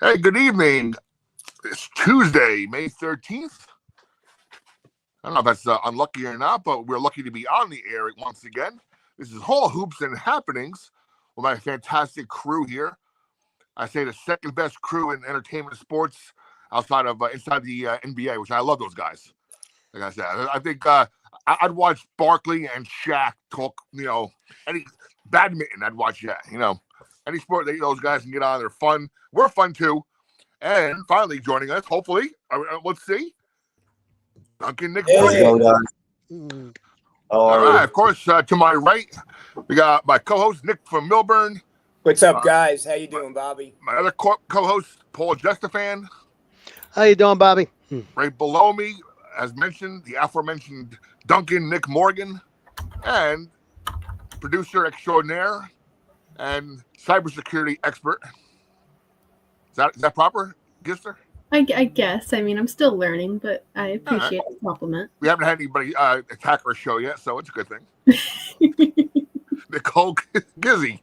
Hey, good evening. It's Tuesday, May 13th. I don't know if that's unlucky or not, but we're lucky to be on the air once again. This is Hall Hoops and Happenings with my fantastic crew here. I say the second best crew in entertainment sports outside of inside the NBA, which I love those guys. Like I said, I think I'd watch Barkley and Shaq talk, any badminton, I'd watch that, any sport that those guys can get on. They're fun. We're fun too. And finally joining us, hopefully, let's see, Duncan Nick Morgan. All right, of course, to my right, we got my co-host, Nick from Milburn. What's up, guys? How you doing, Bobby? My other co-host, Paul Justafan. How you doing, Bobby? Right below me, as mentioned, the aforementioned Duncan Nick Morgan, and producer extraordinaire and cybersecurity expert. Is that proper, Gister? I guess. I mean, I'm still learning, but I appreciate the compliment. We haven't had anybody attack our show yet, so it's a good thing. Nicole Gizzy.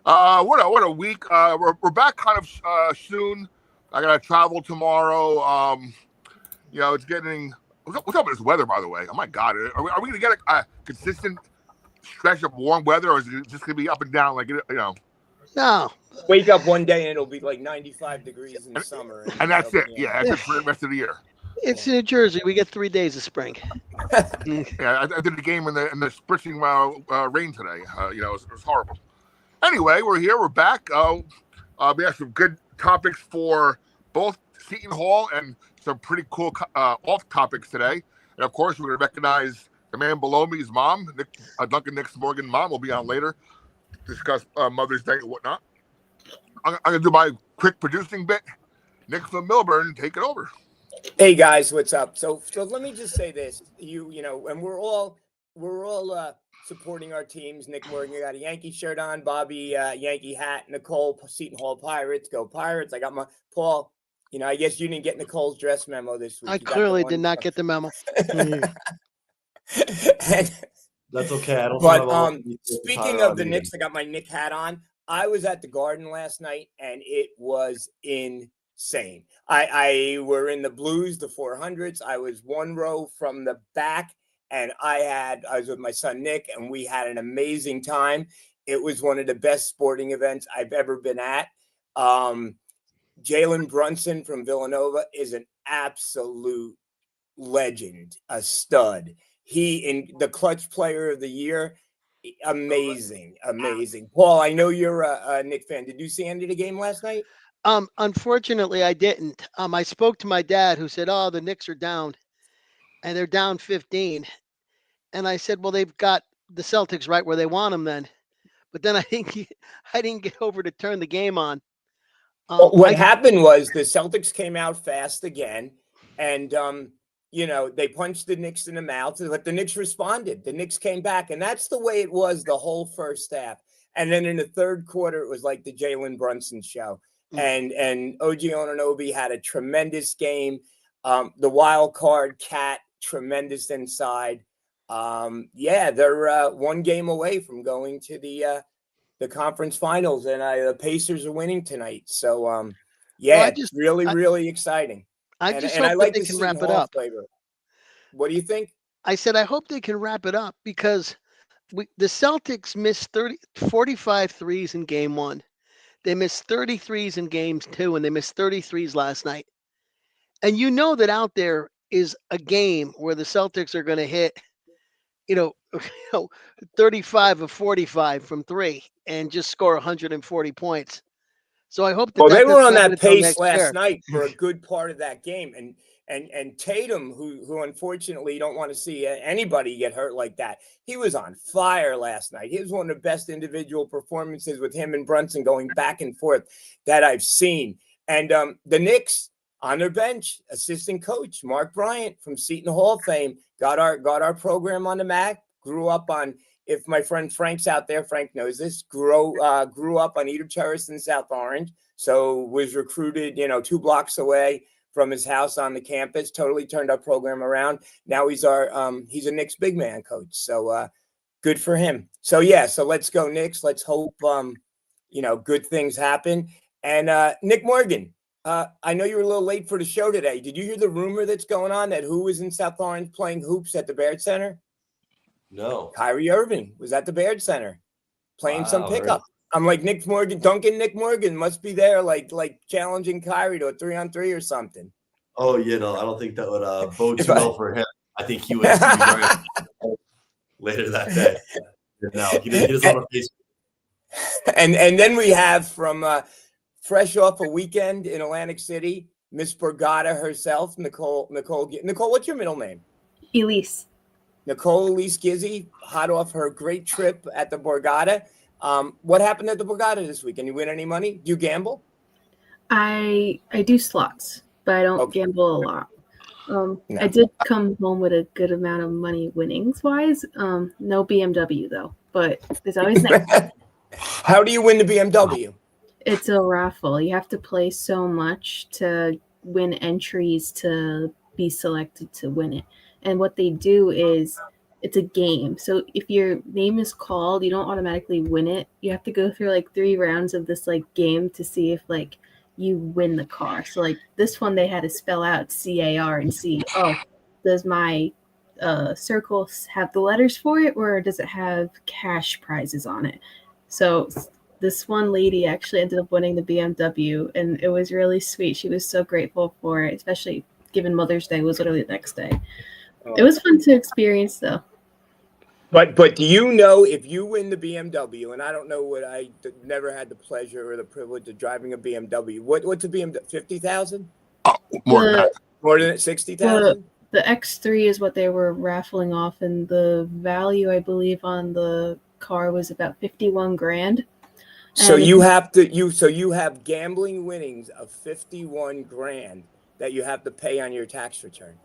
What a week. We're back kind of soon. I got to travel tomorrow. It's getting... What's up with this weather, by the way? Oh, my God. Are we going to get a consistent stretch of warm weather, or is it just going to be up and down No. Wake up one day and it'll be like 95 degrees in the summer. And that's it. Yeah, that's it for the rest of the year. It's New Jersey. We get 3 days of spring. Yeah, I did the game in the spritzing rain today. It was horrible. Anyway, we're here. We're back. We have some good topics for both Seton Hall and some pretty cool off topics today. And of course, we're going to recognize the man below me, his mom, Duncan Nick Morgan. Mom will be on later to discuss Mother's Day and whatnot. I'm going to do my quick producing bit. Nick from Milburn, take it over. Hey guys, what's up? So let me just say this. And we're all supporting our teams. Nick Morgan got a Yankee shirt on, Bobby Yankee hat, Nicole Seton Hall Pirates, go Pirates. I got my Paul. I guess you didn't get Nicole's dress memo this week. I clearly did not get the memo. That's okay. But speaking of the Knicks, I got my Nick hat on. I was at the Garden last night, and it was insane. I were in the Blues, the 400s. I was one row from the back, and I was with my son Nick, and we had an amazing time. It was one of the best sporting events I've ever been at. Jalen Brunson from Villanova is an absolute legend, a stud. He in the clutch player of the year. Amazing. Paul, I know you're a Knick fan. Did you see any of the game last night? Unfortunately, I didn't. I spoke to my dad, who said, "Oh, the Knicks are down, and they're down 15." And I said, "Well, they've got the Celtics right where they want them then." But then I didn't get over to turn the game on. What happened was the Celtics came out fast again, and they punched the Knicks in the mouth, but the Knicks responded. The Knicks came back, and that's the way it was the whole first half. And then in the third quarter, it was like the Jalen Brunson show. And OG Anunoby had a tremendous game. The wild card Cat, tremendous inside. They're one game away from going to the conference finals, and the Pacers are winning tonight. So, it's really exciting. I hope like they can wrap it up. Flavor. What do you think? I said, I hope they can wrap it up because the Celtics missed 45 threes in game one. They missed 30 threes in games 2, and they missed 30 threes last night. And that out there is a game where the Celtics are going to hit, 35 of 45 from 3 and just score 140 points. So I hope they were on that pace last night for a good part of that game. And Tatum, who unfortunately you don't want to see anybody get hurt like that. He was on fire last night. He was one of the best individual performances with him and Brunson going back and forth that I've seen. And the Knicks on their bench, assistant coach Mark Bryant from Seton Hall fame, got our program on the map. Grew up on. If my friend Frank's out there, Frank knows this. Grew up on Eder Terrace in South Orange, so was recruited, 2 blocks away from his house on the campus. Totally turned our program around. Now he's a Knicks big man coach. So good for him. So let's go Knicks. Let's hope good things happen. And Nick Morgan, I know you were a little late for the show today. Did you hear the rumor that's going on that who was in South Orange playing hoops at the Baird Center? No. Kyrie Irving was at the Baird Center playing some Wow, pickup. I'm like Nick Morgan, Nick Morgan must be there, like challenging Kyrie to a 3-on-3 or something. Oh, no, I don't think that would bode If too I- well for him. I think he would be very later that day. No, he doesn't want to face. And then we have from fresh off a weekend in Atlantic City, Miss Borgata herself, Nicole. What's your middle name? Elise. Nicole Elise Gizzi, hot off her great trip at the Borgata. What happened at the Borgata this weekend? You win any money? Do you gamble? I do slots, but I don't gamble a lot. I did come home with a good amount of money winnings wise. No BMW though, but there's always that. How do you win the BMW? It's a raffle. You have to play so much to win entries to be selected to win it. And what they do is it's a game. So if your name is called, you don't automatically win it. You have to go through like 3 rounds of this like game to see if like you win the car. So like this one, they had to spell out CAR and see, does my circle have the letters for it, or does it have cash prizes on it? So this one lady actually ended up winning the BMW, and it was really sweet. She was so grateful for it, especially given Mother's Day was literally the next day. It was fun to experience, though. But do you know if you win the BMW, and I don't know what I never had the pleasure or the privilege of driving a BMW. What's a BMW? 50,000? More than that. More than 60,000? The X3 is what they were raffling off, and the value, I believe, on the car was about 51 grand. So you have gambling winnings of 51 grand that you have to pay on your tax return.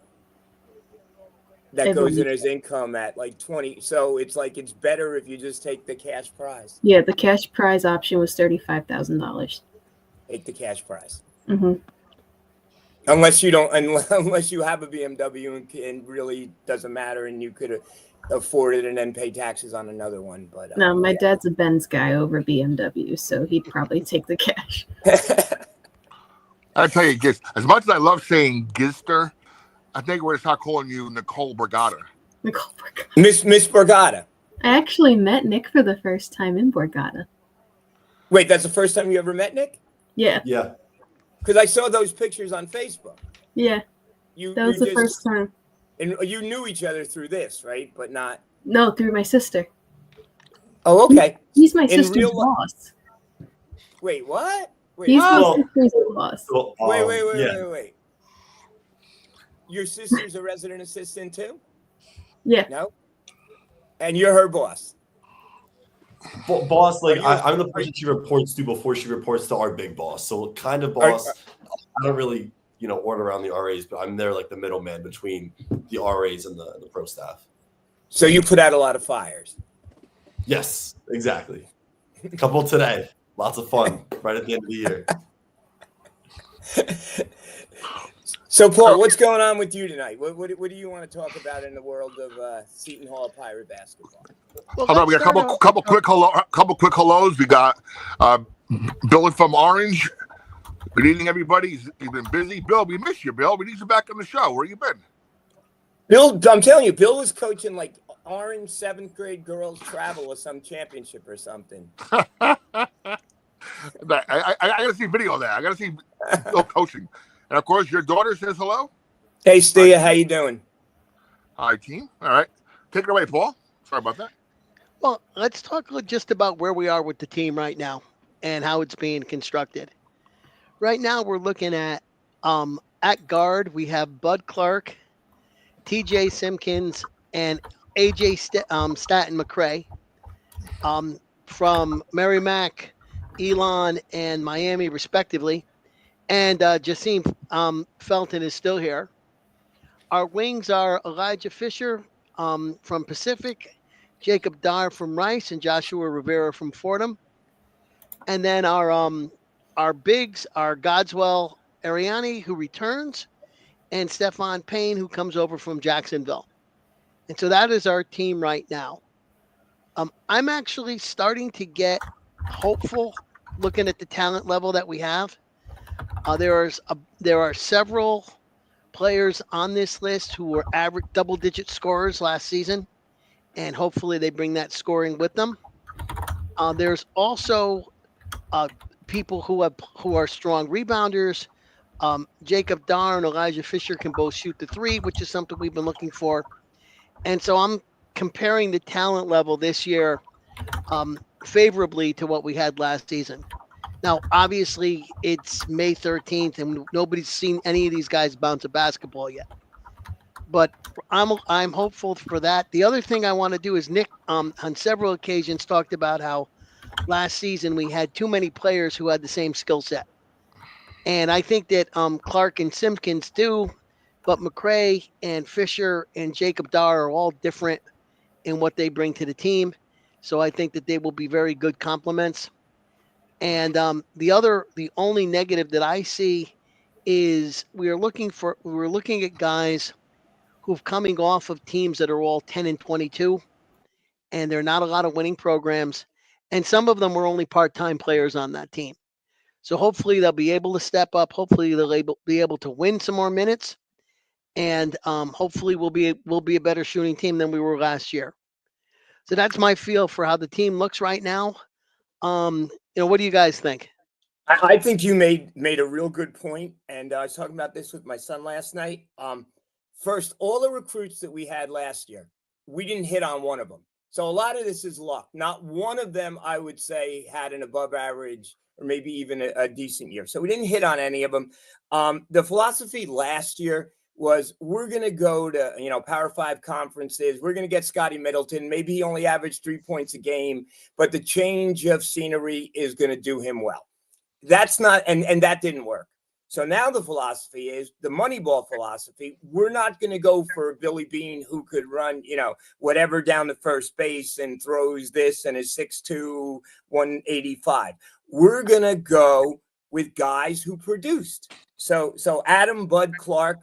That goes in as income at like 20. So it's like it's better if you just take the cash prize. Yeah, the cash prize option was $35,000. Take the cash prize. Mm-hmm. Unless you have a BMW and really doesn't matter, and you could afford it and then pay taxes on another one. But no, my dad's a Benz guy over BMW, so he'd probably take the cash. I tell you, Giz, as much as I love saying Gizster, I think we're going to start calling you Nicole Borgata. Nicole Borgata. Miss Borgata. I actually met Nick for the first time in Borgata. Wait, that's the first time you ever met Nick? Yeah. Yeah. Because I saw those pictures on Facebook. Yeah. That was the first time. And you knew each other through this, right? But not... No, through my sister. Oh, okay. He's my sister's boss. Wait, what? Wait, He's my sister's boss. Wait. Your sister's a resident assistant too? Yeah. No? And you're her boss? Boss, like I'm the person she reports to before she reports to our big boss. So kind of boss. I don't really, order around the RAs, but I'm there like the middleman between the RAs and the pro staff. So you put out a lot of fires? Yes, exactly. A couple today. Lots of fun right at the end of the year. So, Paul, what's going on with you tonight? What do you want to talk about in the world of Seton Hall Pirate basketball? Well, hold on, we got a couple quick hellos. We got Bill from Orange. Good evening, everybody. He's been busy. Bill, we miss you, Bill. We need you back on the show. Where you been? Bill, I'm telling you, Bill was coaching like Orange 7th grade girls travel or some championship or something. I got to see video of that. I got to see Bill coaching. And, of course, your daughter says hello. Hey, Stia, how you doing? Hi, team. All right. Take it away, Paul. Sorry about that. Well, let's talk just about where we are with the team right now and how it's being constructed. Right now, we're looking at guard, we have Bud Clark, TJ Simpkins, and AJ Staten McCray. From Merrimack, Elon, and Miami, respectively. And Jasim Felton is still here. Our wings are Elijah Fisher from Pacific, Jacob Dar from Rice, and Joshua Rivera from Fordham. And then our bigs are Godswell Ariani, who returns, and Stefan Payne, who comes over from Jacksonville. And so that is our team right now. I'm actually starting to get hopeful looking at the talent level that we have. There are several players on this list who were average double-digit scorers last season, and hopefully they bring that scoring with them. There's also people who are strong rebounders. Jacob Dar and Elijah Fisher can both shoot the three, which is something we've been looking for. And so I'm comparing the talent level this year favorably to what we had last season. Now, obviously, it's May 13th, and nobody's seen any of these guys bounce a basketball yet. But I'm hopeful for that. The other thing I want to do is Nick, on several occasions, talked about how last season we had too many players who had the same skill set. And I think that Clark and Simpkins do, but McCray and Fisher and Jacob Dar are all different in what they bring to the team. So I think that they will be very good complements. And the only negative that I see is we're looking at guys who've coming off of teams that are all 10-22, and they're not a lot of winning programs. And some of them were only part-time players on that team. So hopefully they'll be able to step up. Hopefully they'll be able to win some more minutes, and hopefully we'll be a better shooting team than we were last year. So that's my feel for how the team looks right now. What do you guys think? I think you made a real good point, and I was talking about this with my son last night. First, all the recruits that we had last year, we didn't hit on one of them. So a lot of this is luck. Not one of them, I would say, had an above average or maybe even a decent year. So we didn't hit on any of them. The philosophy last year was we're going to go to, Power 5 conferences. We're going to get Scotty Middleton. Maybe he only averaged 3 points a game, but the change of scenery is going to do him well. That's not, and that didn't work. So now the philosophy is the Moneyball philosophy. We're not going to go for Billy Bean, who could run, whatever down the first base and throws this and is 6'2", 185. We're going to go with guys who produced. So Adam Bud Clark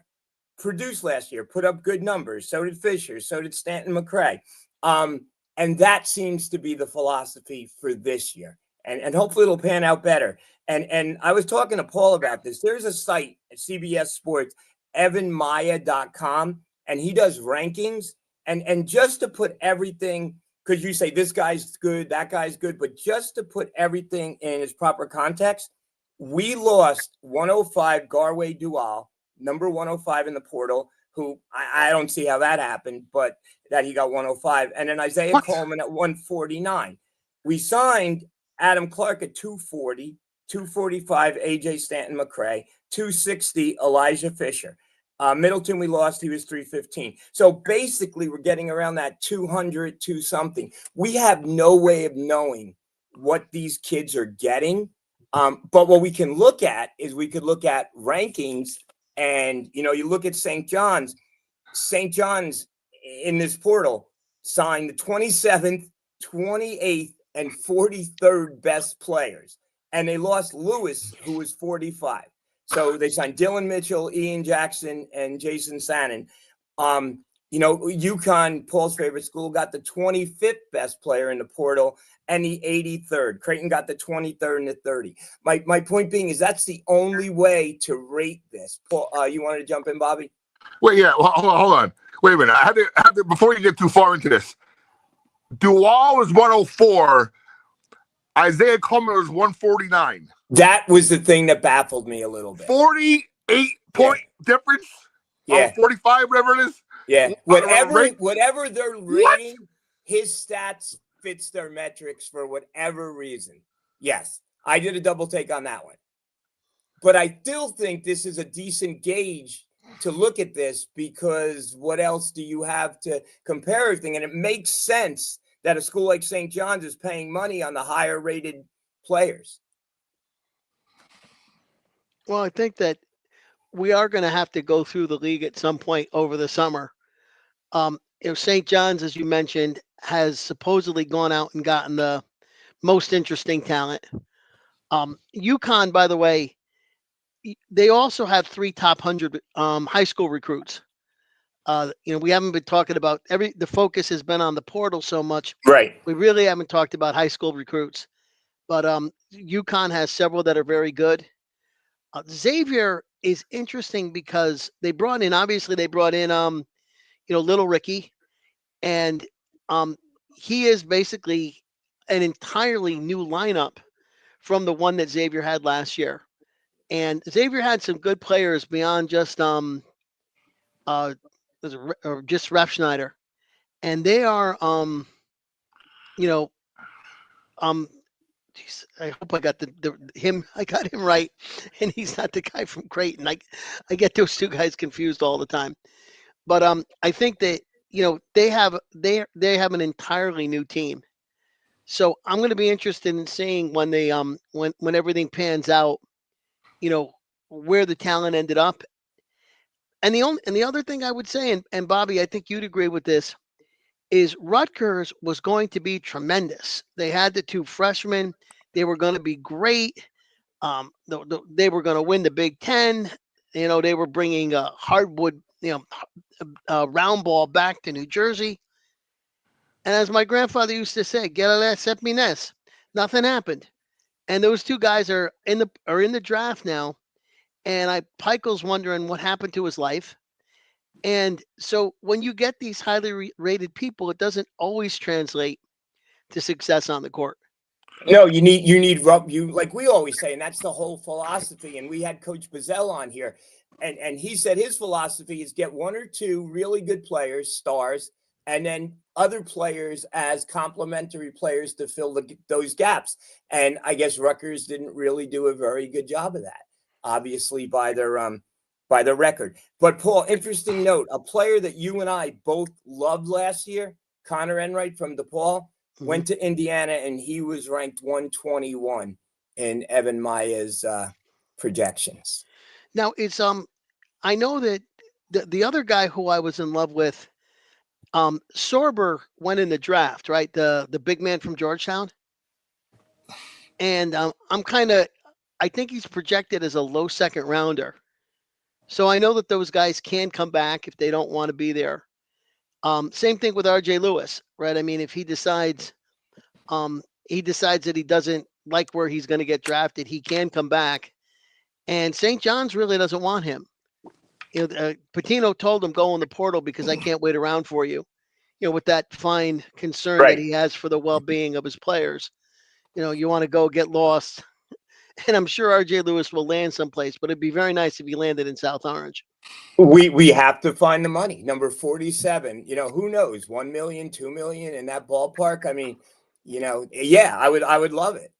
produced last year, put up good numbers. So did Fisher. So did Stanton McCray. And that seems to be the philosophy for this year. And hopefully it'll pan out better. And I was talking to Paul about this. There's a site at CBS Sports, evanmaya.com, and he does rankings. And just to put everything, because you say this guy's good, that guy's good, but just to put everything in its proper context, we lost 105 Garway Dual, number 105 in the portal, who I don't see how that happened, but that he got 105. And then Isaiah Coleman at 149. We signed Adam Clark at 240, 245 AJ Stanton McCray, 260 Elijah Fisher. Middleton we lost, he was 315. So basically we're getting around that 200 to something. We have no way of knowing what these kids are getting. But what we can look at is we could look at rankings, and you look at St. John's in this portal signed the 27th, 28th, and 43rd best players. And they lost Lewis, who was 45. So they signed Dylan Mitchell, Ian Jackson, and Jason Sannon. UConn, Paul's favorite school, got the 25th best player in the portal and the 83rd. Creighton got the 23rd and the 30. My point being is that's the only way to rate this. Paul, you wanted to jump in, Bobby? Wait, yeah. Well, hold on. Wait a minute. I have to before you get too far into this. Dual was 104. Isaiah Coleman was 149. That was the thing that baffled me a little bit. 48-point difference. Yeah. 45, whatever it is. Yeah. Whatever they're rating, his stats fits their metrics for whatever reason. Yes. I did a double take on that one. But I still think this is a decent gauge to look at this, because what else do you have to compare everything? And it makes sense that a school like St. John's is paying money on the higher rated players. Well, I think that we are going to have to go through the league at some point over the summer. St. John's, as you mentioned, has supposedly gone out and gotten the most interesting talent. UConn, by the way, they also have 3 top 100 high school recruits. We haven't been talking about the focus has been on the portal so much. Right. We really haven't talked about high school recruits, but UConn has several that are very good. Xavier is interesting because they brought in Little Ricky, and he is basically an entirely new lineup from the one that Xavier had last year. And Xavier had some good players beyond just just Ref Schneider, and they are you know geez, I hope I got I got him right, and he's not the guy from Creighton. I get those two guys confused all the time. But I think that they have an entirely new team. So I'm going to be interested in seeing when they when everything pans out, where the talent ended up. And the other thing I would say, and Bobby, I think you'd agree with this, is Rutgers was going to be tremendous. They had the two freshmen. They were going to be great. They were going to win the Big Ten. They were bringing a hardwood, round ball back to New Jersey. And as my grandfather used to say, "Get a less, set me ness." Nothing happened. And those two guys are in the draft now. And Pikel's wondering what happened to his life. And so when you get these highly rated people, it doesn't always translate to success on the court. No, you like we always say, and that's the whole philosophy. And we had Coach Bazell on here, and he said his philosophy is get one or two really good players, stars, and then other players as complementary players to fill those gaps. And I guess Rutgers didn't really do a very good job of that, obviously by their record. But Paul, interesting note, a player that you and I both loved last year, Connor Enright from DePaul, went to Indiana, and he was ranked 121 in Evan Maya's projections. Now it's I know that the other guy who I was in love with, Sorber went in the draft, right? The big man from Georgetown. And I think he's projected as a low second rounder. So I know that those guys can come back if they don't want to be there. Same thing with RJ Lewis, right? I mean, if he decides that he doesn't like where he's going to get drafted, he can come back. And St. John's really doesn't want him. Patino told him, go in the portal because I can't wait around for you. With that fine concern that he has for the well-being of his players. You want to go get lost. And I'm sure RJ Lewis will land someplace, but it'd be very nice if he landed in South Orange. We have to find the money. Number 47, who knows, 1 million, 2 million in that ballpark. I mean, yeah, I would love it.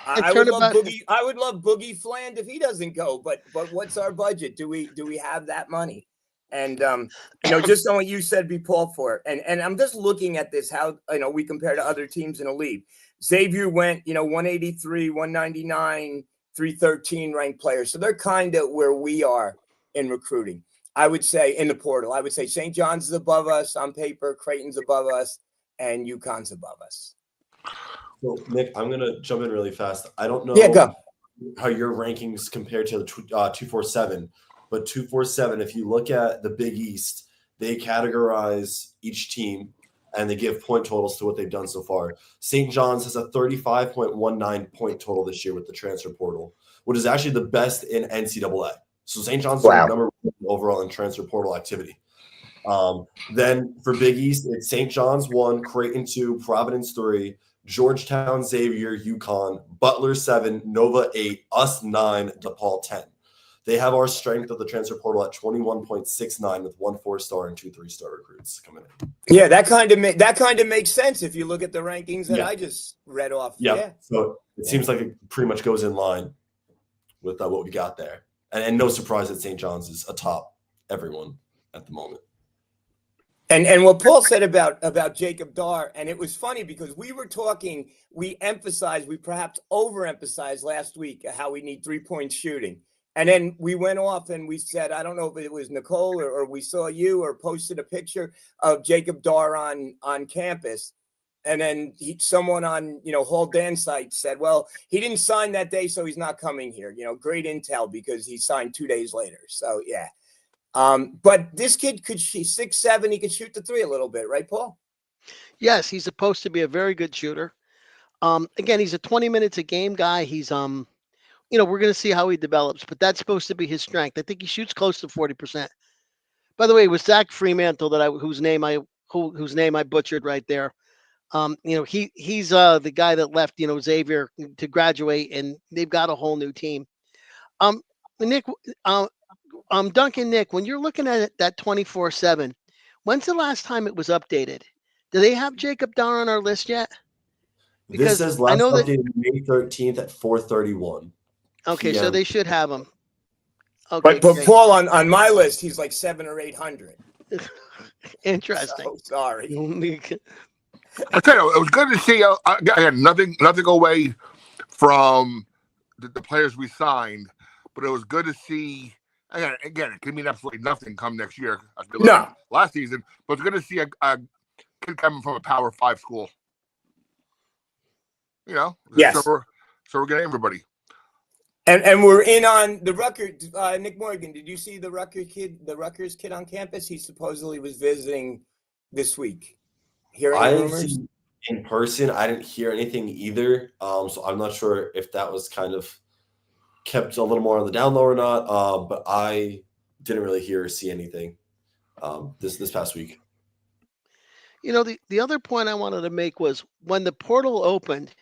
I would love Boogie Fland if he doesn't go, but what's our budget? Do we have that money? And just on what you said, be Paul for it. And I'm just looking at this, how we compare to other teams in the league. Xavier went 183, 199, 313 ranked players. So they're kind of where we are in recruiting. I would say in the portal, I would say St. John's is above us on paper, Creighton's above us, and UConn's above us. So, Nick, I'm going to jump in really fast. I don't know how your rankings compare to the 247, but 247, if you look at the Big East, they categorize each team and they give point totals to what they've done so far. St. John's has a 35.19 point total this year with the transfer portal, which is actually the best in NCAA. So St. John's is number one overall in transfer portal activity. Then for Big East, it's St. John's 1, Creighton 2, Providence 3, Georgetown, Xavier, UConn, Butler 7, Nova 8, us 9, DePaul 10. They have our strength of the transfer portal at 21.69 with 1 4-star and 2 3-star recruits coming in. Yeah, that kind of makes sense if you look at the rankings that I just read off. Yeah. So it seems like it pretty much goes in line with what we got there. And no surprise that St. John's is atop everyone at the moment. And what Paul said about Jacob Dar, and it was funny because we perhaps overemphasized last week how we need 3-point shooting. And then we went off and we said, I don't know if it was Nicole or we saw you or posted a picture of Jacob Dar on campus. And then someone on, Hall Dan's site said, well, he didn't sign that day, so he's not coming here. Great intel because he signed 2 days later. So, yeah. But this kid could shoot 6'7", he could shoot the 3 a little bit, right, Paul? Yes, he's supposed to be a very good shooter. Again, he's a 20 minutes a game guy. He's we're going to see how he develops, but that's supposed to be his strength. I think he shoots close to 40%. By the way, it was Zach Fremantle whose name I butchered right there. He's the guy that left, Xavier to graduate, and they've got a whole new team. Nick, Duncan, Nick, when you're looking at it, that 24/7, when's the last time it was updated? Do they have Jacob down on our list yet? This says last updated May 13th at 4:31. Okay, PM. so they should have him. Okay, but Paul, on my list, he's like 700 or 800. Interesting. So sorry. I tell you, it was good to see. Again, nothing away from the players we signed, but it was good to see. Again, it could mean absolutely nothing come next year. No, last season, but it's good to see a kid coming from a Power 5 school. Yes. So we're getting everybody. And we're in on the Rutgers. Nick Morgan, did you see the Rutgers kid on campus? He supposedly was visiting this week. I didn't see in person. I didn't hear anything either. So I'm not sure if that was kind of kept a little more on the down low or not. But I didn't really hear or see anything this past week. The other point I wanted to make was when the portal opened,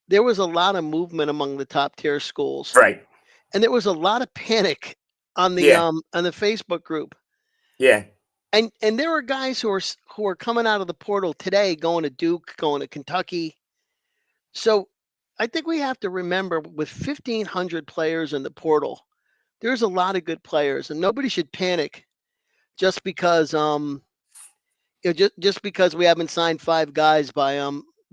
there was a lot of movement among the top tier schools. Right. And there was a lot of panic on the Facebook group. Yeah. And there were guys who are coming out of the portal today, going to Duke, going to Kentucky. So I think we have to remember, with 1,500 players in the portal, there's a lot of good players, and nobody should panic just because just because we haven't signed 5 guys by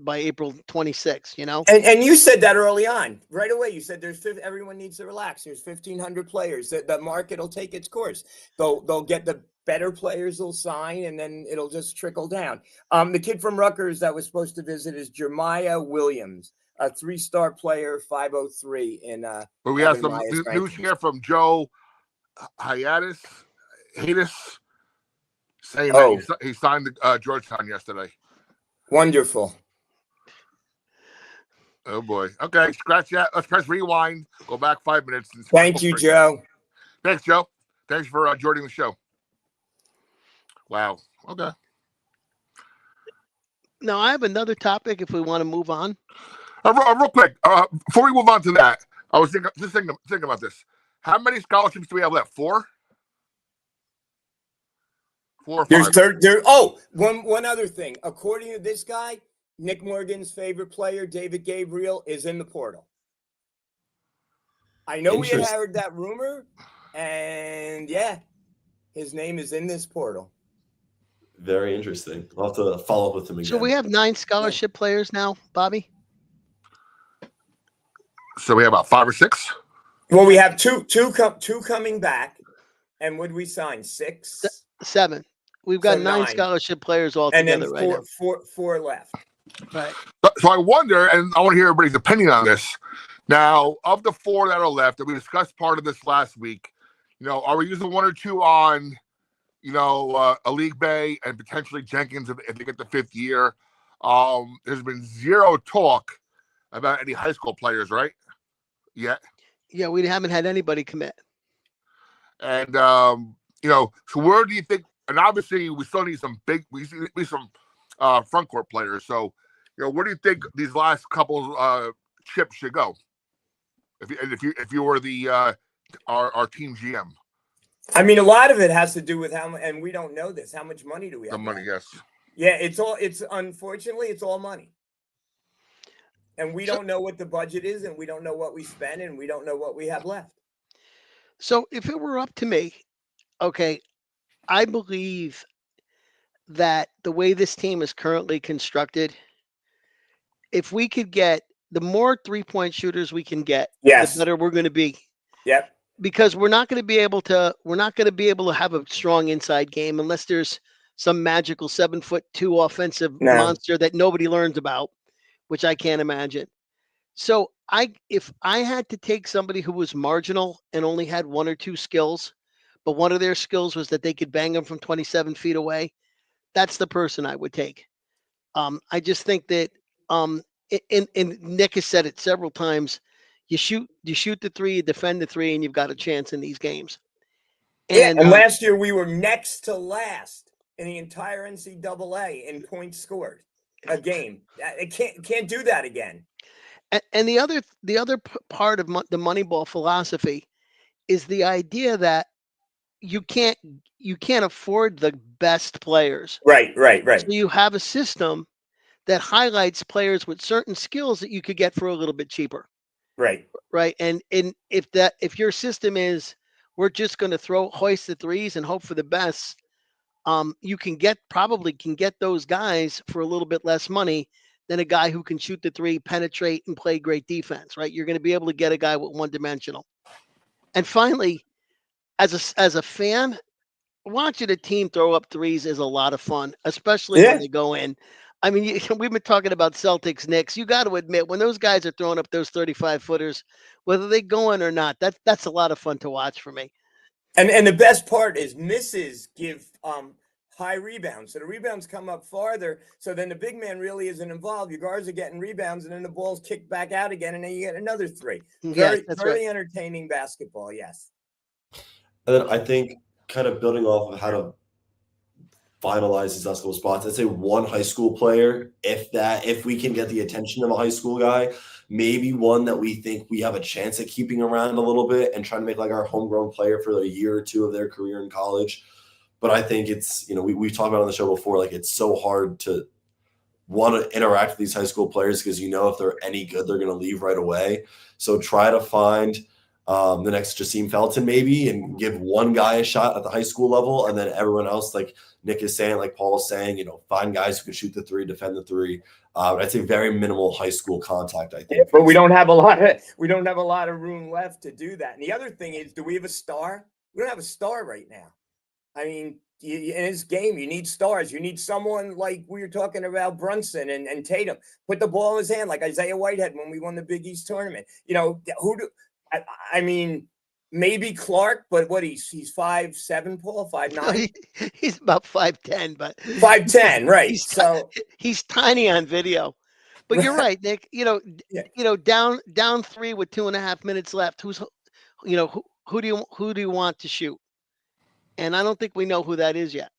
April 26th, And you said that early on, right away. You said everyone needs to relax. There's 1,500 players. The market will take its course. They'll get the better players will sign, and then it'll just trickle down. The kid from Rutgers that was supposed to visit is Jeremiah Williams, a 3-star player, 503 in. But we have some news here from Joe Hayadis, saying that he signed Georgetown yesterday. Wonderful. Oh boy. Okay, scratch that. Let's press rewind. Go back 5 minutes. Thank you, Joe. Thanks, Joe. Thanks for joining the show. Wow. Okay. Now I have another topic if we want to move on. Real quick, before we move on to that, I was thinking about this. How many scholarships do we have left? 4? 4 or 5? One other thing. According to this guy, Nick Morgan's favorite player, David Gabriel, is in the portal. I know we had heard that rumor, and his name is in this portal. Very interesting. I'll have to follow up with him again. So we have 9 scholarship players now, Bobby? So we have about 5 or 6? Well, we have two coming back. And would we sign 6? 7. We've got 9 scholarship players altogether, and then right now. 4 left. Right. So I wonder, and I want to hear everybody's opinion on this. Now, of the 4 that are left, and we discussed part of this last week, are we using 1 or 2 on, a League Bay and potentially Jenkins if they get the 5th year? There's been 0 talk about any high school players, right? Yet. Yeah, we haven't had anybody commit. And so where do you think? And obviously, we still need some front court players. So, where do you think these last couple chips should go? If you were our team GM. I mean, a lot of it has to do with and we don't know this. How much money do we have? The money, yes. Yeah, unfortunately, it's all money. And we don't know what the budget is, and we don't know what we spend, and we don't know what we have left. So if it were up to me, okay, I believe that the way this team is currently constructed, if we could get the more 3-point shooters we can get, the better we're going to be. Yep. Because we're not going to be able to have a strong inside game unless there's some magical 7'2" offensive monster that nobody learns about, which I can't imagine. So if I had to take somebody who was marginal and only had 1 or 2 skills, but one of their skills was that they could bang them from 27 feet away, that's the person I would take. I just think that, and Nick has said it several times, You shoot the three, you defend the three, and you've got a chance in these games. And last year we were next to last in the entire NCAA in points scored a game. It can't do that again. And the other part of the Moneyball philosophy is the idea that you can't afford the best players. Right. So you have a system that highlights players with certain skills that you could get for a little bit cheaper. Right. And if your system is we're just going to hoist the threes and hope for the best, you probably can get those guys for a little bit less money than a guy who can shoot the three, penetrate, and play great defense. Right. You're going to be able to get a guy with one-dimensional. And finally, as a fan, watching a team throw up threes is a lot of fun, especially when they go in. I mean, we've been talking about Celtics, Knicks. You got to admit, when those guys are throwing up those 35-footers, whether they go in or not, that's a lot of fun to watch for me. And the best part is misses give high rebounds. So the rebounds come up farther. So then the big man really isn't involved. Your guards are getting rebounds, and then the ball's kicked back out again, and then you get another three. Very entertaining basketball, yes. And then I think kind of building off of how to finalize these basketball spots, I'd say one high school player, if we can get the attention of a high school guy, maybe one that we think we have a chance at keeping around a little bit and trying to make like our homegrown player for a year or two of their career in college. But I think it's, we've talked about it on the show before, like it's so hard to want to interact with these high school players because if they're any good, they're going to leave right away. So try to find the next Jasim Felton maybe and give one guy a shot at the high school level, and then everyone else, like Nick is saying, like Paul is saying, find guys who can shoot the three, defend the three. I'd say very minimal high school contact, I think. But we don't have a lot of room left to do that. And the other thing is, do we have a star? We don't have a star right now. I mean, in this game, you need stars. You need someone like we were talking about Brunson and Tatum. Put the ball in his hand like Isaiah Whitehead when we won the Big East tournament. I mean, maybe Clark, but he's 5'7", Paul, 5'9". He's about 5'10", but 5'10", right? He's tiny on video. But you're right, Nick. Down three with 2.5 minutes left. Who do you want to shoot? And I don't think we know who that is yet.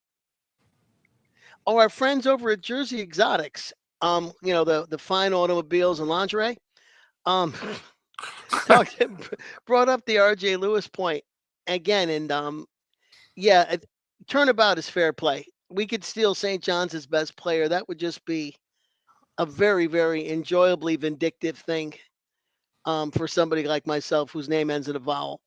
Oh, our friends over at Jersey Exotics, the fine automobiles and lingerie, brought up the RJ Lewis point again. And turnabout is fair play. We could steal St. John's as best player. That would just be a very, very enjoyably vindictive thing for somebody like myself whose name ends in a vowel.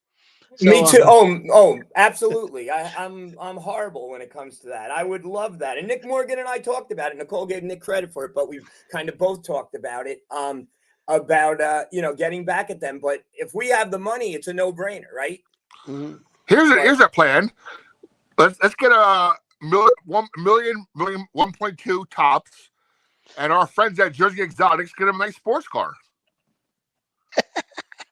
So, me too. Absolutely. I'm horrible when it comes to that. I would love that. And Nick Morgan and I talked about it. Nicole gave Nick credit for it, but we've kind of both talked about it. About getting back at them. But if we have the money, it's a no-brainer, right? Mm-hmm. Here's a plan. Let's get a 1.2 tops, and our friends at Jersey Exotics get them a nice sports car.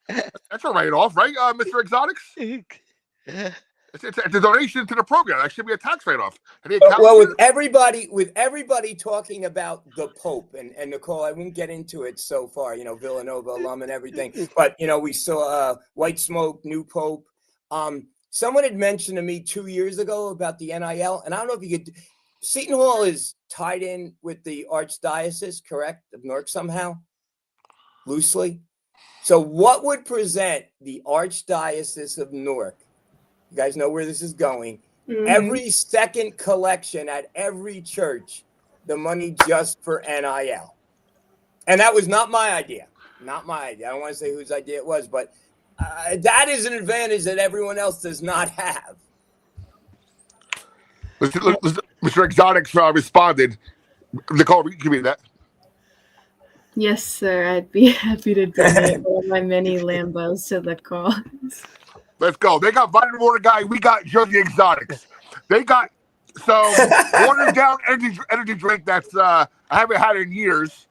That's a write-off, right, Mr. Exotics? It's a donation to the program. That should be a tax write-off. Well, with everybody talking about the Pope and Nicole, I won't get into it so far. Villanova alum and everything, but we saw White Smoke, new Pope. Someone had mentioned to me 2 years ago about the NIL, and I don't know if you could. Seton Hall is tied in with the Archdiocese, correct, of Newark somehow, loosely. So what would present the Archdiocese of Newark? You guys know where this is going. Mm-hmm. Every second collection at every church, the money just for NIL. And that was not my idea. Not my idea. I don't want to say whose idea it was, but that is an advantage that everyone else does not have. Mr. Exotics responded. Nicole, you can read that. Yes, sir. I'd be happy to donate all my mini Lambos to the cause. Let's go. They got vitamin water guy. We got Jersey Exotics. They got some watered down energy drink that's I haven't had in years.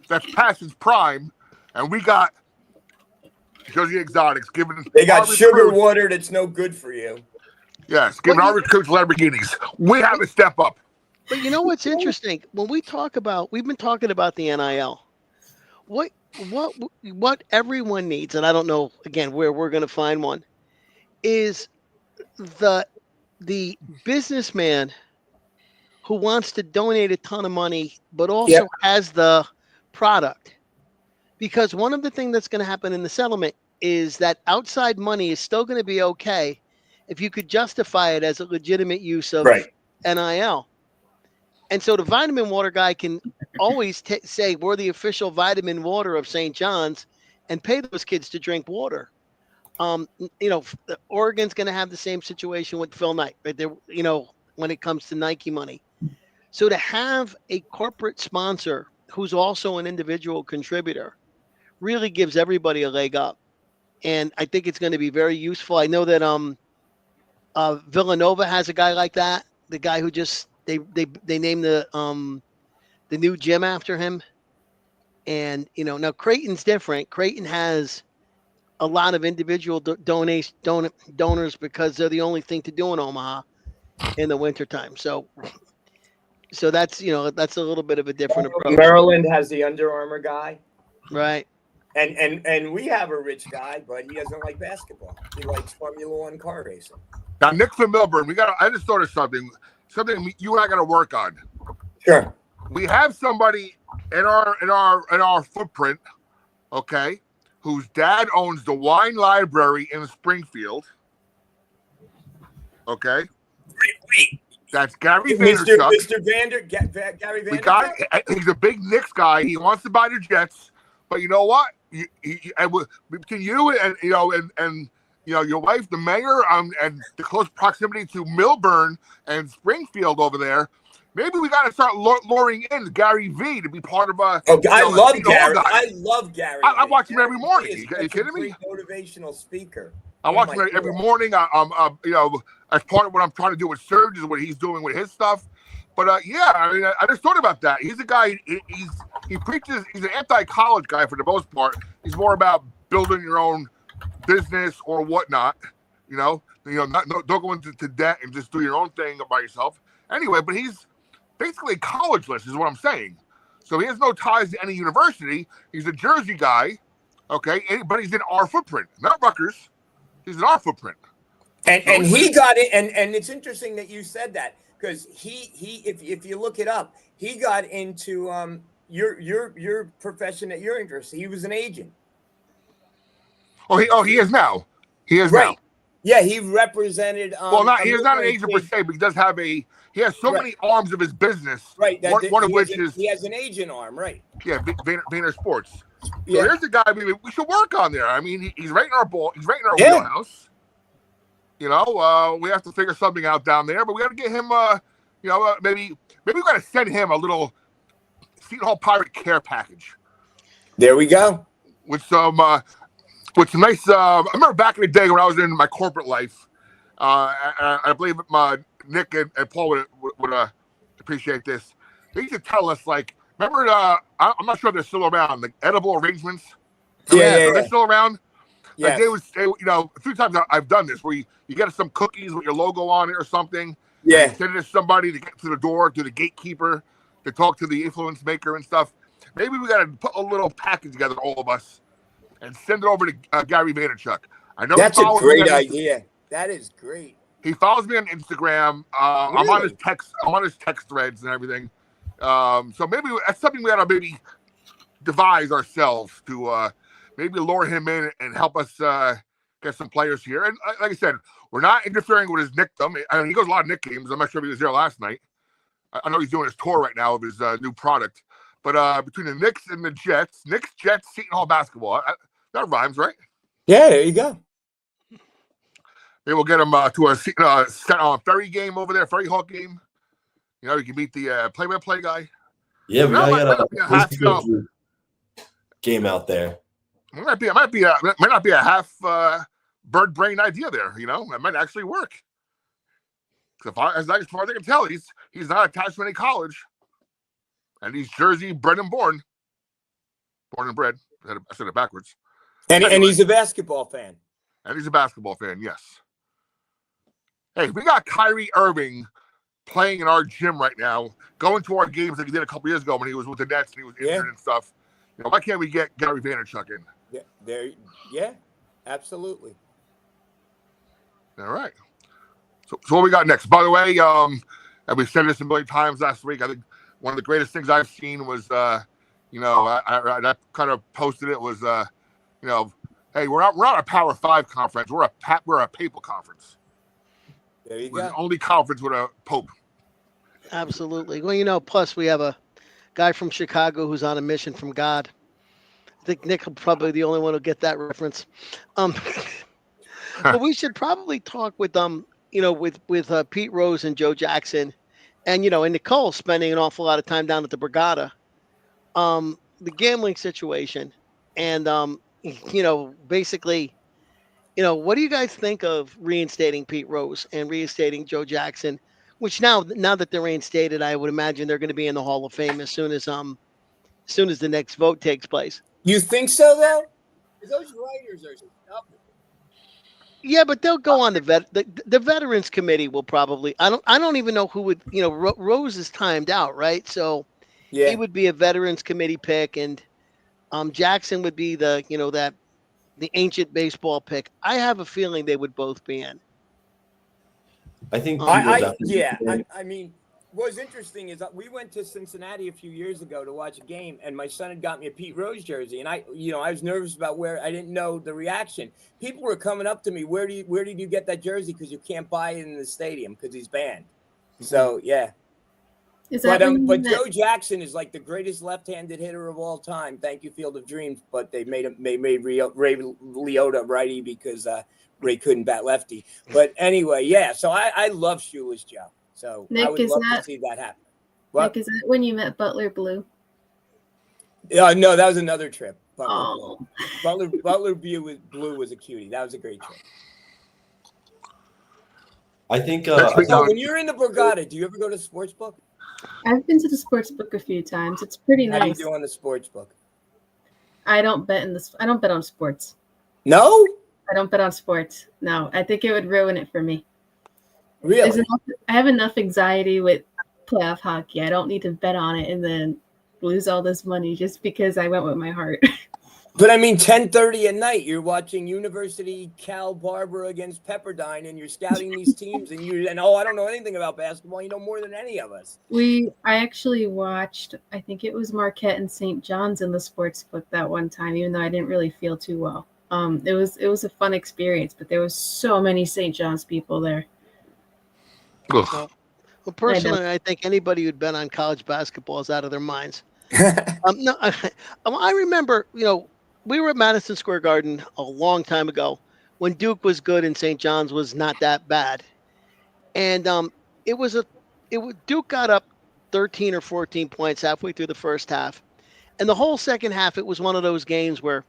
That's past its prime, and we got Jersey Exotics. They got sugar water that's no good for you. Yes, giving our recruits Lamborghinis. We have to step up. But you know what's interesting? When we've been talking about the NIL. what everyone needs, and I don't know again where we're going to find one, is the businessman who wants to donate a ton of money, but also has the product. Because one of the things that's going to happen in the settlement is that outside money is still going to be okay if you could justify it as a legitimate use of NIL. And so the vitamin water guy can always say, we're the official vitamin water of St. John's, and pay those kids to drink water. Oregon's going to have the same situation with Phil Knight, right there, when it comes to Nike money. So to have a corporate sponsor who's also an individual contributor really gives everybody a leg up. And I think it's going to be very useful. I know that Villanova has a guy like that, the guy who just they named the new gym after him. And now Creighton's different. Creighton has a lot of individual donors because they're the only thing to do in Omaha in the wintertime. So that's that's a little bit of a different approach. Maryland has the Under Armour guy, right? And we have a rich guy, but he doesn't like basketball. He likes Formula One car racing. Now, Nick from Milburn, I just thought of something you and I got to work on. Sure. We have somebody in our footprint, okay, whose dad owns the wine library in Springfield. Okay. Wait. That's Gary Vaynerchuk. Gary Vaynerchuk. He's a big Knicks guy. He wants to buy the Jets, but you know what? Between you and your wife, the mayor, and the close proximity to Milburn and Springfield over there, maybe we got to start luring in Gary V to be part of a. I love Gary. I love Gary. I watch him every morning. Are you kidding me? Motivational speaker. I watch him every morning. As part of what I'm trying to do with Serge is what he's doing with his stuff. But I just thought about that. He's a guy. He preaches. He's an anti-college guy for the most part. He's more about building your own business or whatnot. Don't go into debt and just do your own thing by yourself. Anyway, but he's basically collegeless, is what I'm saying. So he has no ties to any university. He's a Jersey guy, okay, but he's in our footprint, not Rutgers. He's in our footprint. And he got it, and it's interesting that you said that, because he if you look it up, he got into your profession that you're interested. He was an agent. He is now. He is now. Yeah, he represented. He's not an agent per se, but he does have he has so many arms of his business. Right. One of which is he has an agent arm, right? Yeah, Vayner Sports. So here's the guy we should work on there. I mean, he's right in our ball. He's right in our wheelhouse. We have to figure something out down there, but we got to get him. Maybe we got to send him a little Seton Hall Pirate care package. There we go. With some nice. I remember back in the day when I was in my corporate life. I believe Nick and Paul would appreciate this. They used to tell us, like, remember, I'm not sure if they're still around, the edible arrangements. They're still around. Yeah. Like they would, a few times I've done this where you get some cookies with your logo on it or something. Yeah. Send it to somebody to get to the door, to the gatekeeper, to talk to the influence maker and stuff. Maybe we got to put a little package together, all of us, and send it over to Gary Vaynerchuk. I know that's a great idea. That is great. He follows me on Instagram. Really? I'm on his text threads and everything. So maybe that's something we got to maybe devise ourselves to maybe lure him in and help us get some players here. And like I said, we're not interfering with his Nickdom. I mean, he goes a lot of Nick games. I'm not sure if he was there last night. I know he's doing his tour right now of his new product. But between the Knicks and the Jets, Seton Hall basketball, that rhymes, right? Yeah, there you go. Maybe we'll get him to a Seton Hall Ferry game over there, Ferry Hawk game. You can meet the play-by-play guy. Yeah, we gotta get a game out there. It might not be a half bird brain idea there. It might actually work. As far as I can tell, he's not attached to any college, and he's Jersey bred and born and bred. I said it backwards. And he's a basketball fan. And he's a basketball fan, yes. Hey, we got Kyrie Irving playing in our gym right now, going to our games like he did a couple years ago when he was with the Nets and he was injured and stuff. why can't we get Gary Vaynerchuk in? Yeah, absolutely. All right. So what we got next? By the way, and we said this a million times last week. I think one of the greatest things I've seen was, I kind of posted it was, hey, we're not a Power 5 conference. We're a papal conference. There you We're go. the only conference with a pope. Absolutely. Well, plus we have a guy from Chicago who's on a mission from God. I think Nick will probably be the only one who'll get that reference. But we should probably talk with with Pete Rose and Joe Jackson, and and Nicole spending an awful lot of time down at the Borgata. The gambling situation, and basically, what do you guys think of reinstating Pete Rose and reinstating Joe Jackson? Which now that they're reinstated, I would imagine they're going to be in the Hall of Fame as soon as the next vote takes place. You think so, though? Those writers are stubborn. Yeah, but they'll go on the Veterans Committee will probably. I don't even know who would. Rose is timed out, right? So Yeah. he would be a Veterans Committee pick, and Jackson would be the the ancient baseball pick. I have a feeling they would both be in. I think. I mean, what's interesting is that we went to Cincinnati a few years ago to watch a game, and my son had got me a Pete Rose jersey, and I was nervous about where I didn't know the reaction. People were coming up to me, where did you get that jersey? Because you can't buy it in the stadium because he's banned. So yeah. But Joe Jackson is like the greatest left-handed hitter of all time. Thank you, Field of Dreams. But they made Ray Liotta righty because Ray couldn't bat lefty. But anyway, yeah. So I love Shoeless Joe. So Nick, I would love to see that happen. Nick, is that when you met Butler Blue? Yeah, no, that was another trip. Butler Blue was a cutie. That was a great trip. I think. So when you're in the Borgata, do you ever go to the sports book? I've been to the sports book a few times. It's pretty nice. How do you do on the sports book? I don't bet on sports. No? I don't bet on sports. No, I think it would ruin it for me. Really? I have enough anxiety with playoff hockey. I don't need to bet on it and then lose all this money just because I went with my heart. But I mean, 10:30 at night, you're watching University Cal Barbara against Pepperdine, and you're scouting these teams, and I don't know anything about basketball. You know more than any of us. I actually watched, I think it was Marquette and St. John's in the sports book that one time, even though I didn't really feel too well. It was a fun experience, but there was so many St. John's people there. Well, personally, I think anybody who'd bet on college basketball is out of their minds. No, I remember, we were at Madison Square Garden a long time ago when Duke was good and St. John's was not that bad. And Duke got up 13 or 14 points halfway through the first half. And the whole second half, it was one of those games where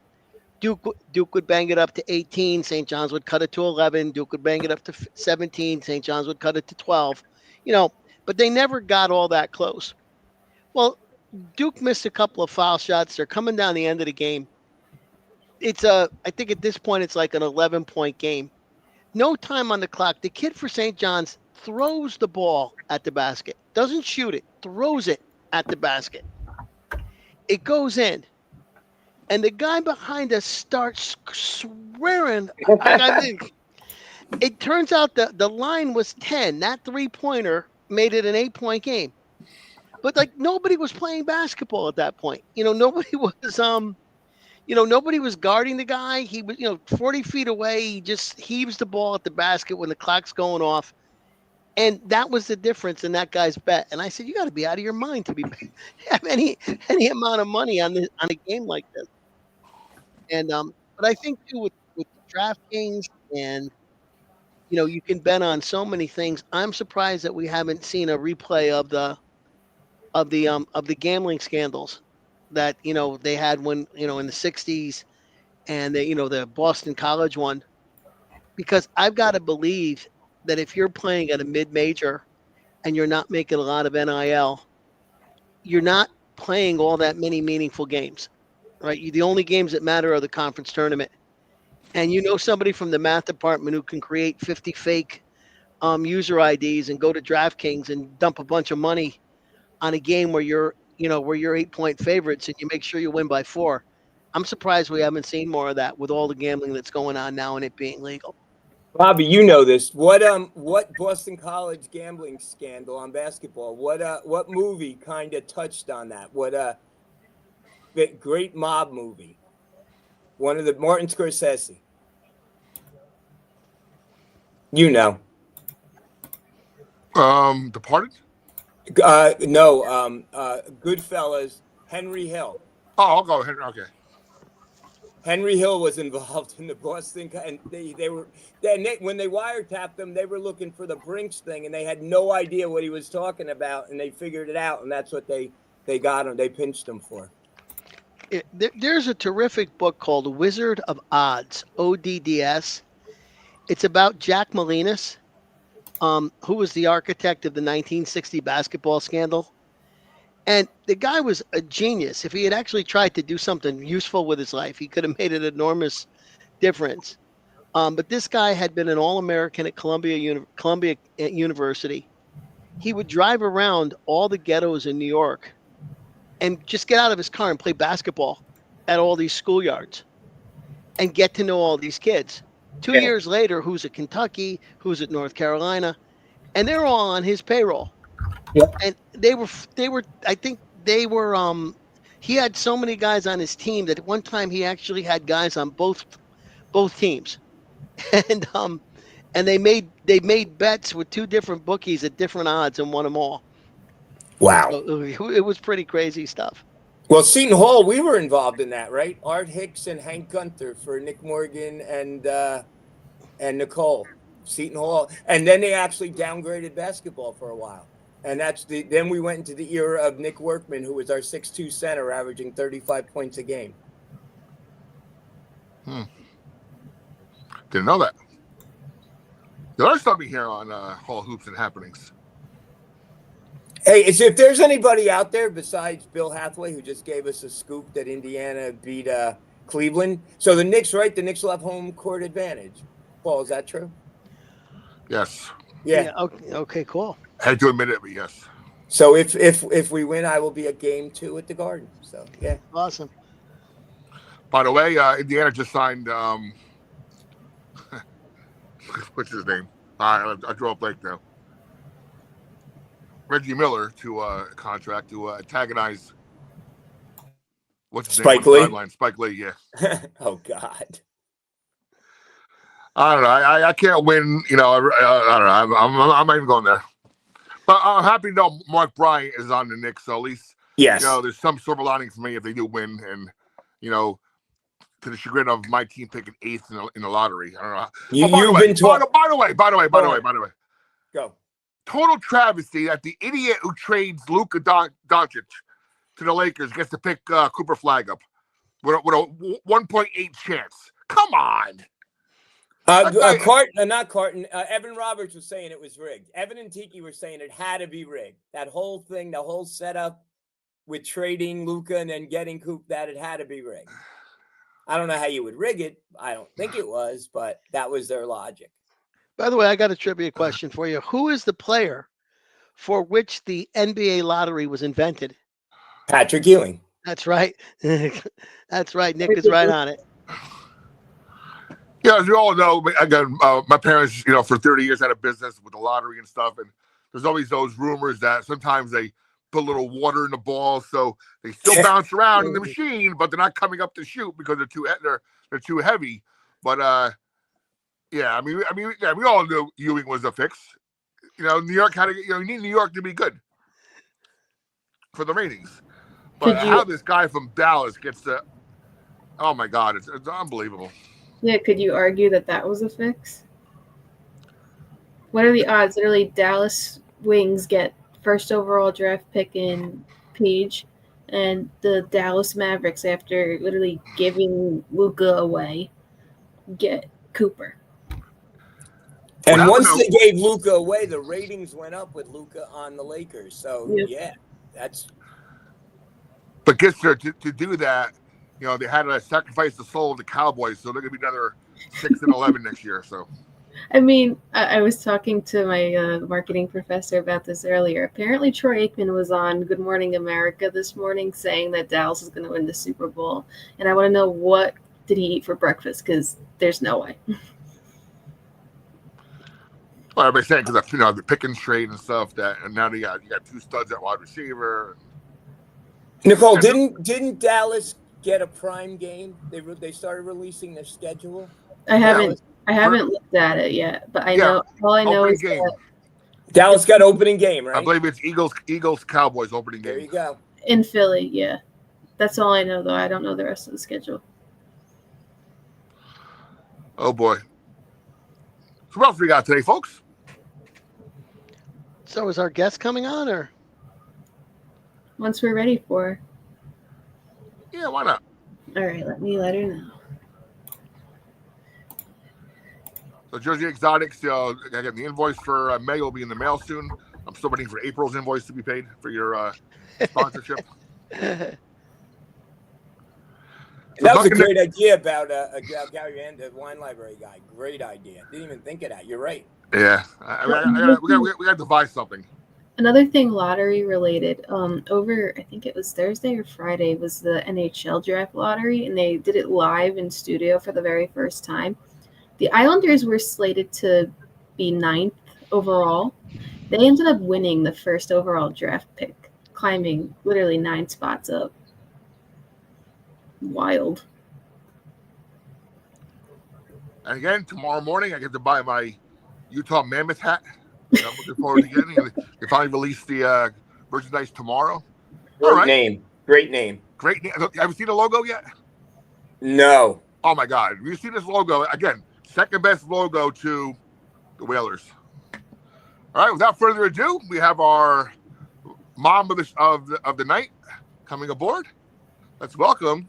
Duke would bang it up to 18, St. John's would cut it to 11, Duke would bang it up to 17, St. John's would cut it to 12. But they never got all that close. Well, Duke missed a couple of foul shots. They're coming down the end of the game. I think at this point it's like an 11-point game. No time on the clock. The kid for St. John's throws the ball at the basket. Doesn't shoot it. Throws it at the basket. It goes in. And the guy behind us starts swearing. It turns out the line was 10. That three-pointer made it an 8-point game. But nobody was playing basketball at that point. Nobody was guarding the guy. He was 40 feet away. He just heaves the ball at the basket when the clock's going off. And that was the difference in that guy's bet. And I said, you got to be out of your mind to have any amount of money on a game like this. And but I think too with DraftKings and you can bet on so many things. I'm surprised that we haven't seen a replay of the gambling scandals that they had when in the 60s and the Boston College one, because I've got to believe that if you're playing at a mid-major and you're not making a lot of NIL, you're not playing all that many meaningful games, right? The only games that matter are the conference tournament. And somebody from the math department who can create 50 fake user IDs and go to DraftKings and dump a bunch of money on a game where you're where you're 8-point favorites and you make sure you win by 4. I'm surprised we haven't seen more of that with all the gambling that's going on now and it being legal. Bobby, you know this. What Boston College gambling scandal on basketball? What movie kind of touched on that? What the great mob movie? One of the Martin Scorsese. You know. Departed? No. Goodfellas. Henry Hill. Oh, I'll go Henry. Okay. Henry Hill was involved in the Boston, and they were when they wiretapped them, they were looking for the Brinks thing, and they had no idea what he was talking about, and they figured it out, and that's what they got him. They pinched him for. There's a terrific book called Wizard of Odds, ODDS. It's about Jack Molinas, who was the architect of the 1960 basketball scandal. And the guy was a genius. If he had actually tried to do something useful with his life, he could have made an enormous difference. But this guy had been an All-American at Columbia University. He would drive around all the ghettos in New York and just get out of his car and play basketball at all these schoolyards and get to know all these kids. 2 years later, who's at Kentucky, who's at North Carolina, and they're all on his payroll. Yeah. And they were I think they were he had so many guys on his team that at one time he actually had guys on both teams. And they made bets with 2 different bookies at different odds and won them all. Wow. So it was pretty crazy stuff. Well, Seton Hall, we were involved in that, right? Art Hicks and Hank Gunther for Nick Morgan and Nicole. Seton Hall. And then they actually downgraded basketball for a while. And then we went into the era of Nick Workman, who was our 6'2" center, averaging 35 points a game. Didn't know that. There's something here on Hall Hoops and Happenings. Hey, if there's anybody out there besides Bill Hathaway, who just gave us a scoop that Indiana beat Cleveland. So the Knicks, right? The Knicks will have home court advantage. Paul, is that true? Yes. Yeah. Okay, cool. I had to admit it, but yes. So if we win, I will be at Game 2 at the Garden. So yeah. Awesome. By the way, Indiana just signed what's his name? I drew a blank now. Reggie Miller to a contract to antagonize what's his Spike name? Lee. Spike Lee, yeah. Oh God. I don't know. I can't win. I don't know. I'm not even going there. But I'm happy to know Mark Bryant is on the Knicks. So at least yes, there's some silver lining for me if they do win, and to the chagrin of my team picking 8th in the lottery. I don't know. By the way. Go. Total travesty that the idiot who trades Luka Doncic to the Lakers gets to pick Cooper Flag up with a 1.8 chance. Come on. Not Carton. Evan Roberts was saying it was rigged. Evan and Tiki were saying it had to be rigged. That whole thing, the whole setup with trading Luka and then getting Coop, that it had to be rigged. I don't know how you would rig it. I don't think it was, but that was their logic. By the way, I got a trivia question for you. Who is the player for which the NBA lottery was invented? Patrick Ewing. That's right. That's right. Nick is right on it. Yeah, as you all know, again, my parents, for 30 years had a business with the lottery and stuff, and there's always those rumors that sometimes they put a little water in the ball, so they still bounce around in the machine, but they're not coming up to shoot because they're too heavy. But yeah, we all knew Ewing was a fix. New York had to, you need New York to be good for the ratings. But how this guy from Dallas gets to, oh my God, it's unbelievable. Yeah, could you argue that was a fix? What are the odds? Literally, Dallas Wings get first overall draft pick in Page, and the Dallas Mavericks, after literally giving Luka away, get Cooper. And once they gave Luka away, the ratings went up with Luka on the Lakers. So yeah, that's. But to do that, they had to sacrifice the soul of the Cowboys, so they're going to be another 6-11 next year. So I mean, I was talking to my marketing professor about this earlier. Apparently, Troy Aikman was on Good Morning America this morning saying that Dallas is going to win the Super Bowl. And I want to know, what did he eat for breakfast? Because there's no way. Well, everybody's saying because the Pickens trade and stuff and now you got two studs at wide receiver. Nicole, didn't Dallas get a prime game? They started releasing their schedule. I haven't looked at it yet, but I know all I know is game. that Dallas got opening game, right? I believe it's Eagles Cowboys opening game. There you go. In Philly, yeah. That's all I know, though. I don't know the rest of the schedule. Oh boy. So what else we got today, folks? So is our guest coming on, or? Once we're ready for her. Yeah, why not? All right, let her know. So Jersey Exotics, again, the invoice for May will be in the mail soon. I'm still waiting for April's invoice to be paid for your sponsorship. That was a great idea about Gary Van, the wine library guy. Great idea. Didn't even think of that. You're right. Yeah, we got to devise something. Another thing, lottery related. Over, I think it was Thursday or Friday, was the NHL draft lottery, and they did it live in studio for the very first time. The Islanders were slated to be 9th overall. They ended up winning the first overall draft pick, climbing literally 9 spots up. Wild. And again, tomorrow morning, I get to buy my Utah Mammoth hat. I'm looking forward to getting it. They finally release the merchandise tomorrow. Great name. Great name. Have you seen the logo yet? No. Oh, my God. Have you seen this logo? Again, second best logo to the Whalers. All right, without further ado, we have our mom of the night coming aboard. Let's welcome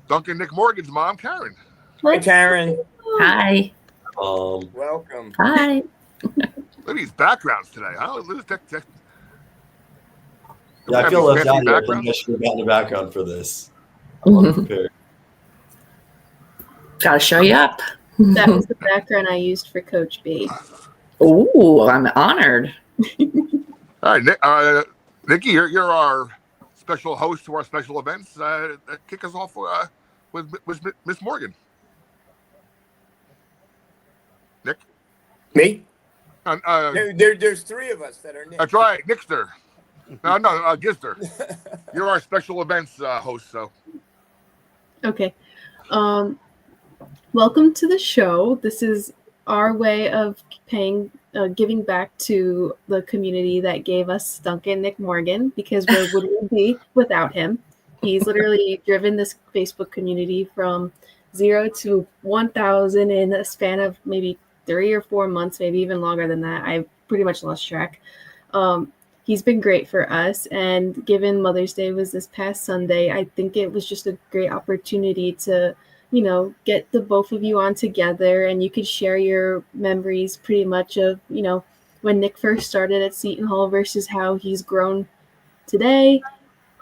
Duncan Nick Morgan's mom, Karen. Hi, Karen. Hi. Welcome. Hi. Look at these backgrounds today. Huh? Yeah, I feel left out here. I think I should have gotten the background for this. I'm unprepared. Gotta show you up. That was the background I used for Coach B. Oh, I'm honored. All right, Nikki, you're our special host to our special events. Kick us off with Miss Morgan. Nick? Me? There's 3 of us that are Nick. That's right, Nickster. No, Gister. You're our special events host, so. Okay. Welcome to the show. This is our way of giving back to the community that gave us Duncan Nick Morgan, because where would we be without him? He's literally driven this Facebook community from 0 to 1,000 in a span of maybe 3 or 4 months, maybe even longer than that. I pretty much lost track. He's been great for us, and given Mother's Day was this past Sunday, I think it was just a great opportunity to, get the both of you on together, and you could share your memories pretty much of, when Nick first started at Seton Hall versus how he's grown today.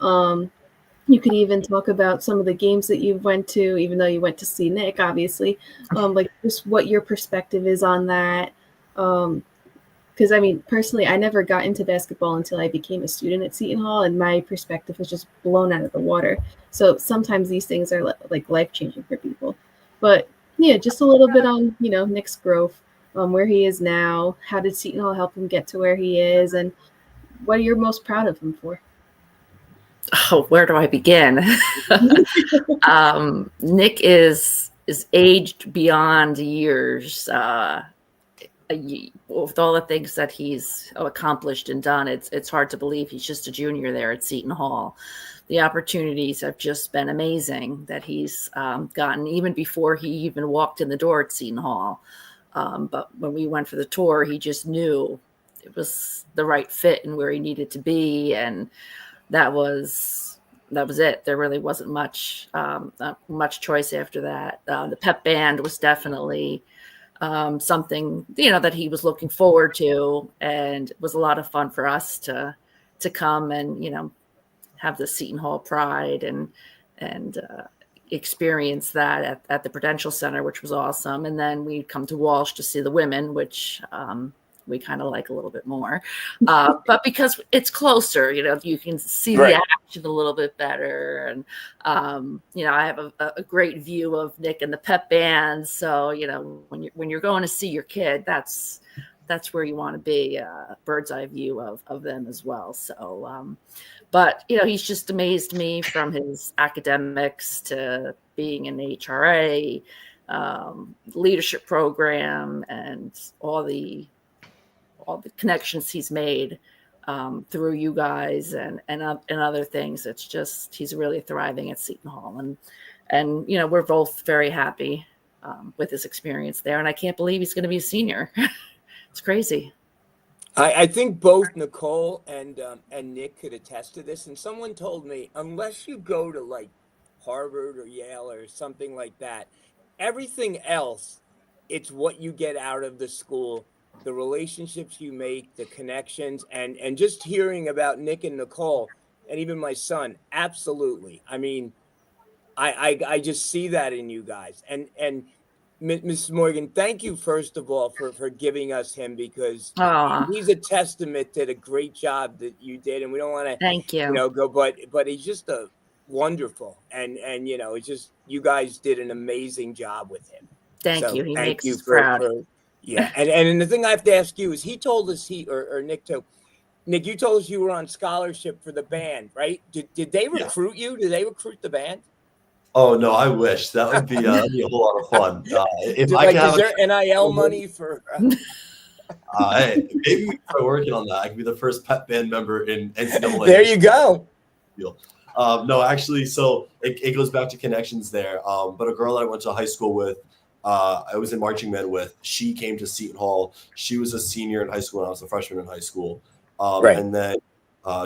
You could even talk about some of the games that you went to, even though you went to see Nick, obviously, like just what your perspective is on that. Because, personally, I never got into basketball until I became a student at Seton Hall, and my perspective was just blown out of the water. So sometimes these things are like life-changing for people. But, yeah, just a little bit on, Nick's growth, where he is now. How did Seton Hall help him get to where he is? And what are you most proud of him for? Oh, where do I begin? Nick is aged beyond years. With all the things that he's accomplished and done, it's hard to believe he's just a junior there at Seton Hall. The opportunities have just been amazing that he's gotten, even before he even walked in the door at Seton Hall. But when we went for the tour, he just knew it was the right fit and where he needed to be, and that was it. There really wasn't much choice after that. The pep band was definitely something that he was looking forward to, and it was a lot of fun for us to come and have the Seton Hall pride and experienced that at the Prudential Center, which was awesome. And then we'd come to Walsh to see the women, which we kind of like a little bit more. But because it's closer, you can see the action a little bit better. And, I have a great view of Nick and the pep band. So, when you're going to see your kid, that's where you want to be, bird's eye view of them as well. So, but, he's just amazed me from his academics to being in the HRA, leadership program, and all the connections he's made through you guys and other things. It's just, he's really thriving at Seton Hall. And we're both very happy with his experience there. And I can't believe he's going to be a senior. It's crazy. I think both Nicole and Nick could attest to this. And someone told me, unless you go to like Harvard or Yale or something like that, everything else, it's what you get out of the school, the relationships you make, the connections, and just hearing about Nick and Nicole and even my son. Absolutely. I mean, I just see that in you guys. And Mrs. Morgan, thank you, first of all, for giving us him, because he's a testament to the great job that you did. And we don't want to, thank you, go, but he's just a wonderful. And it's just, you guys did an amazing job with him. Thank you. He makes us proud. Yeah. And the thing I have to ask you is, he told us or Nick too. Nick, you told us you were on scholarship for the band, right? Did they recruit you? Did they recruit the band? Oh no, I wish that would be a whole lot of fun. Is there NIL money for? Hey, maybe we start working on that. I could be the first pep band member in NCAA. There you go. No, actually, so it goes back to connections there. But a girl that I went to high school with, I was in marching band with, she came to Seton Hall. She was a senior in high school, and I was a freshman in high school. And then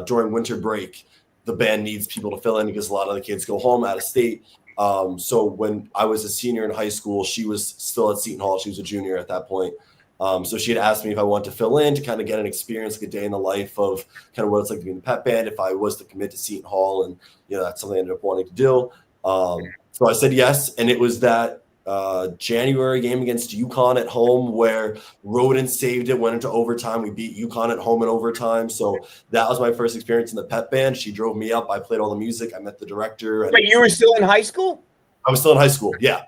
during winter break, the band needs people to fill in because a lot of the kids go home out of state. So when I was a senior in high school, she was still at Seton Hall. She was a junior at that point. So she had asked me if I wanted to fill in to kind of get an experience, like a day in the life of kind of what it's like to be in the pep band, if I was to commit to Seton Hall. And, that's something I ended up wanting to do. So I said yes. And it was that January game against UConn at home where Roden saved it, went into overtime. We beat UConn at home in overtime. So that was my first experience in the pep band. She drove me up. I played all the music. I met the director. Wait, you were still in high school? I was still in high school. Yeah.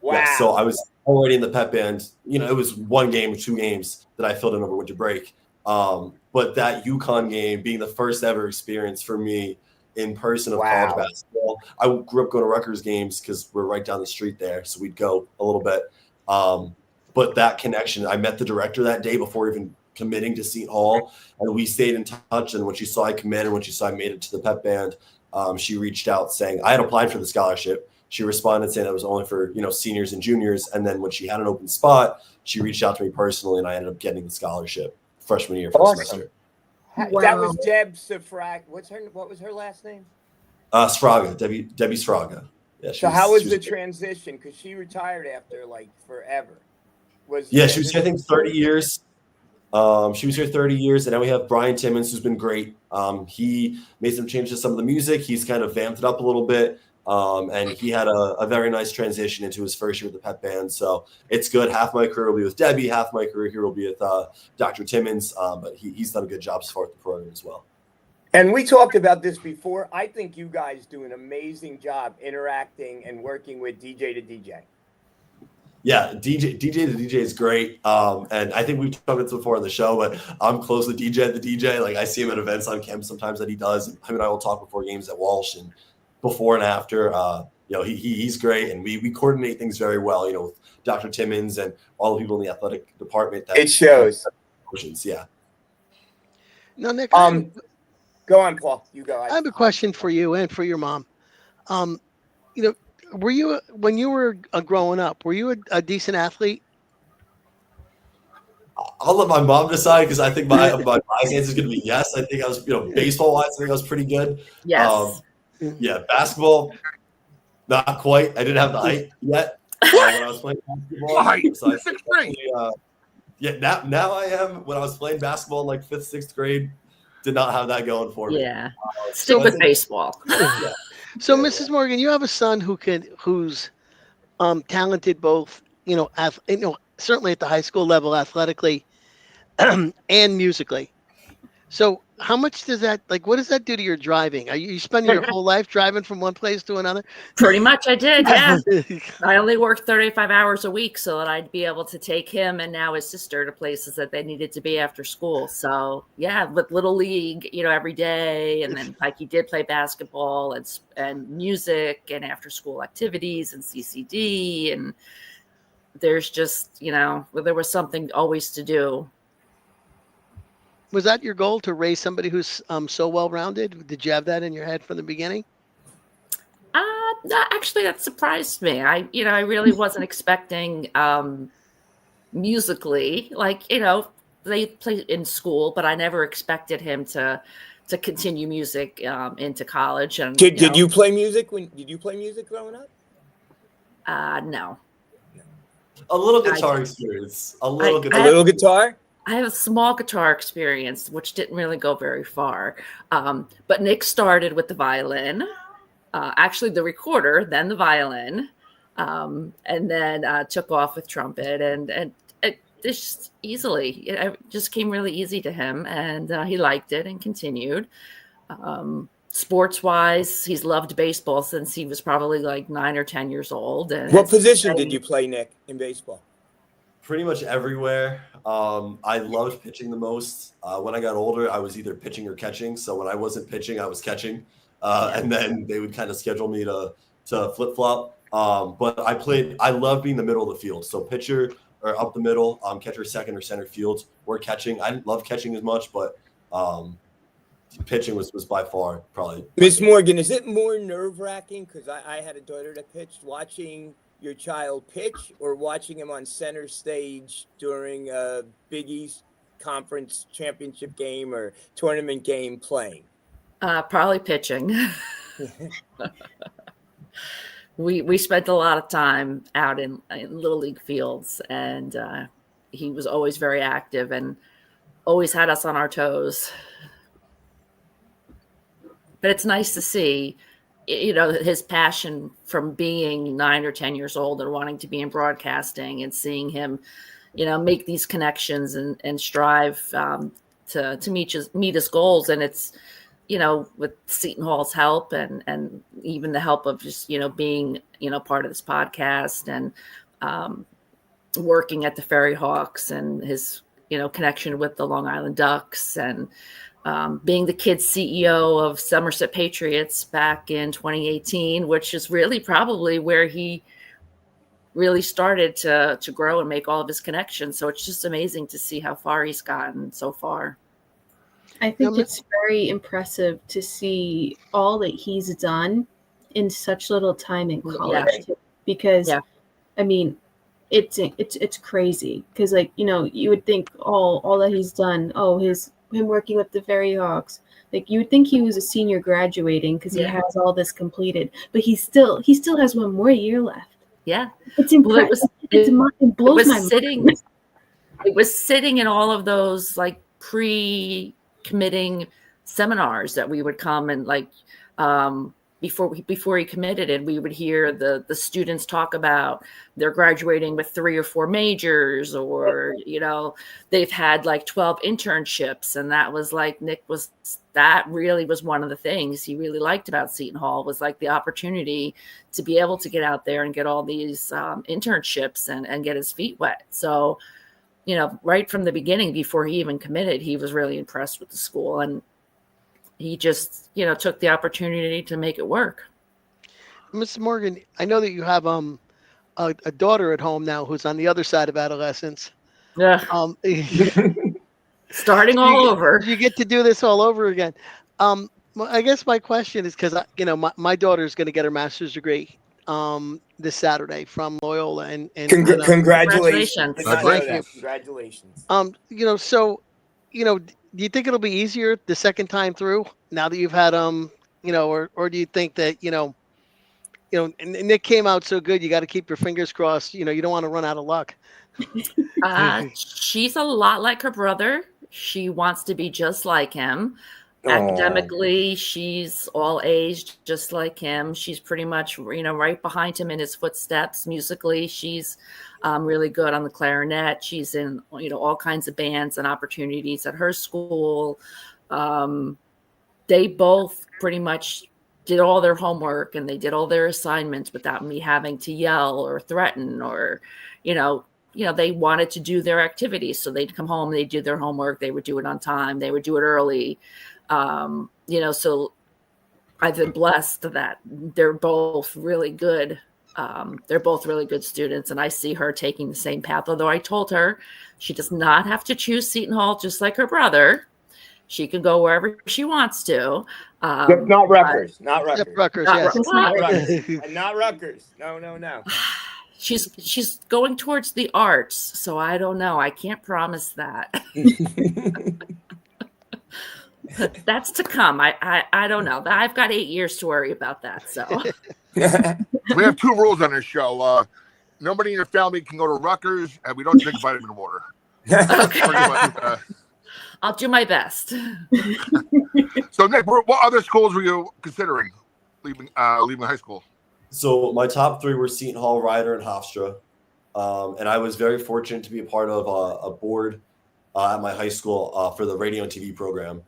Wow. Yeah, so I was already in the pep band. It was one game or two games that I filled in over winter break. But that UConn game being the first ever experience for me in person of college basketball. I grew up going to Rutgers games because we're right down the street there. So we'd go a little bit. But that connection, I met the director that day before even committing to Seton Hall, and we stayed in touch. And when she saw I commit and when she saw I made it to the pep band, she reached out saying I had applied for the scholarship. She responded saying it was only for, seniors and juniors. And then when she had an open spot, she reached out to me personally, and I ended up getting the scholarship freshman year, first semester. Wow. That was Deb Safrak. What was her last name? Sfraga, Debbie Sfraga. Yeah. So how was the transition? Because she retired after like forever. She was here, I think, 30 years. She was here 30 years, and now we have Brian Timmons, who's been great. He made some changes to some of the music. He's kind of vamped it up a little bit. And he had a very nice transition into his first year with the pep band. So it's good. Half my career will be with Debbie. Half my career here will be with Dr. Timmons. But he's done a good job so far with the program as well. And we talked about this before. I think you guys do an amazing job interacting and working with DJ to DJ. Yeah, DJ to DJ is great. And I think we've talked about this before on the show, but I'm close with DJ at the DJ. Like, I see him at events on campus sometimes that he does. And him and I will talk before games at Walsh and before and after. He's great, and we coordinate things very well, with Dr. Timmons and all the people in the athletic department. It shows. Yeah. No, Nick. Go on, Paul. You go. I have a question for you and for your mom. Were you, when you were growing up, were you a decent athlete? I'll let my mom decide, because I think my answer is going to be yes. I think I was, baseball-wise, I think I was pretty good. Yes. Basketball, not quite. I didn't have the height yet when I was playing basketball. So now I am. When I was playing basketball in like 5th, 6th grade, did not have that going for me. Yeah. Still with baseball. Yeah. So, Mrs. Morgan, you have a son who's talented both, certainly at the high school level athletically and musically. So how much does that what does that do to your driving? Are you spending your whole life driving from one place to another? Pretty much I did, yeah. I only worked 35 hours a week so that I'd be able to take him and now his sister to places that they needed to be after school. So yeah, with Little League, every day. And then he did play basketball and music and after school activities and CCD. And there's just, there was something always to do. Was that your goal, to raise somebody who's so well-rounded? Did you have that in your head from the beginning? Actually, that surprised me. I really wasn't expecting musically, they played in school, but I never expected him to continue music into college. And did you play music did you play music growing up? No. A little guitar experience. A little guitar. I have a small guitar experience, which didn't really go very far. But Nick started with the violin, actually the recorder, then the violin, and then took off with trumpet. And it just it just came really easy to him. And he liked it and continued. Sports-wise, he's loved baseball since he was probably 9 or 10 years old. And what position did you play, Nick, in baseball? Pretty much everywhere. I loved pitching the most. When I got older, I was either pitching or catching. So when I wasn't pitching, I was catching. And then they would kind of schedule me to flip-flop. But I love being the middle of the field. So pitcher or up the middle, catcher, second, or center field, or catching. I didn't love catching as much, but pitching was by far probably. Miss Morgan, is it more nerve-wracking? Because I had a daughter that pitched, watching your child pitch or watching him on center stage during a Big East Conference championship game or tournament game playing? Probably pitching. We spent a lot of time out in Little League fields, and he was always very active and always had us on our toes. But it's nice to see, his passion from being 9 or 10 years old and wanting to be in broadcasting, and seeing him, make these connections and strive to meet his goals. And it's, with Seton Hall's help and even the help of just, being, part of this podcast and working at the Ferry Hawks and his, connection with the Long Island Ducks, and being the kid CEO of Somerset Patriots back in 2018, which is really probably where he really started to grow and make all of his connections. So it's just amazing to see how far he's gotten so far. I think it's very impressive to see all that he's done in such little time in college, because I mean, it's crazy, because you would think all that he's done, him working with the Ferry Hawks, you would think he was a senior graduating because he has all this completed, but he still has one more year left. Yeah, it's impressive. It blows my mind. It was sitting in all of those pre-committing seminars that we would come and before he committed, and we would hear the students talk about they're graduating with 3 or 4 majors, or they've had 12 internships. And that was that really was one of the things he really liked about Seton Hall, was the opportunity to be able to get out there and get all these internships and get his feet wet. So right from the beginning, before he even committed, he was really impressed with the school, and he just, took the opportunity to make it work. Mrs. Morgan, I know that you have a daughter at home now who's on the other side of adolescence. Yeah. Starting all over. You get to do this all over again. Well, I guess my question is, because my daughter is going to get her master's degree this Saturday from Loyola, and congratulations. Thank you. Congratulations. So do you think it'll be easier the second time through now that you've had or do you think that Nick came out so good, you got to keep your fingers crossed, you don't want to run out of luck? She's a lot like her brother. She wants to be just like him. Academically, she's all A's, just like him. She's pretty much, right behind him in his footsteps. Musically, she's really good on the clarinet. She's in, all kinds of bands and opportunities at her school. They both pretty much did all their homework and they did all their assignments without me having to yell or threaten or, they wanted to do their activities. So they'd come home, they'd do their homework, they would do it on time, they would do it early. So I've been blessed that they're both really good. They're both really good students, and I see her taking the same path. Although I told her she does not have to choose Seton Hall, just like her brother. She can go wherever she wants to. Not Rutgers. Not Rutgers. Rutgers, Not yes. Rutgers. Not Rutgers. And not Rutgers. No. She's going towards the arts, so I don't know. I can't promise that. That's to come. I don't know. I've got 8 years to worry about that. So we have 2 rules on this show. Nobody in your family can go to Rutgers, and we don't drink vitamin water. Okay. I'll do my best. So, Nick, what other schools were you considering leaving high school? So my top 3 were Seton Hall, Rider, and Hofstra. And I was very fortunate to be a part of a board at my high school for the radio and TV program.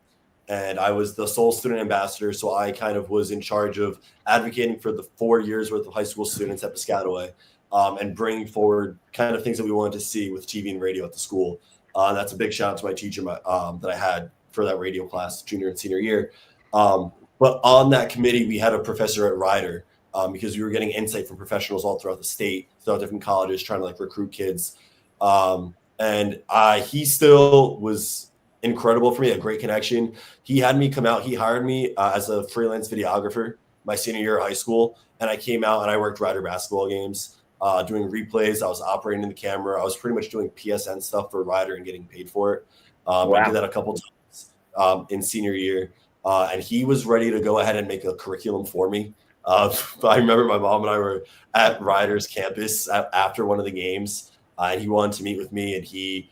And I was the sole student ambassador, so I kind of was in charge of advocating for the 4 years worth of high school students at Piscataway and bringing forward kind of things that we wanted to see with TV and radio at the school. That's a big shout out to my teacher that I had for that radio class, junior and senior year. But on that committee, we had a professor at Rider because we were getting insight from professionals all throughout the state, throughout different colleges, trying to recruit kids. And he still was incredible for me, a great connection. He had me come out. He hired me as a freelance videographer my senior year of high school. And I came out and I worked Rider basketball games, doing replays. I was operating the camera. I was pretty much doing PSN stuff for Rider and getting paid for it. Wow. I did that a couple times in senior year. And he was ready to go ahead and make a curriculum for me. I remember my mom and I were at Rider's campus after one of the games, and he wanted to meet with me, and he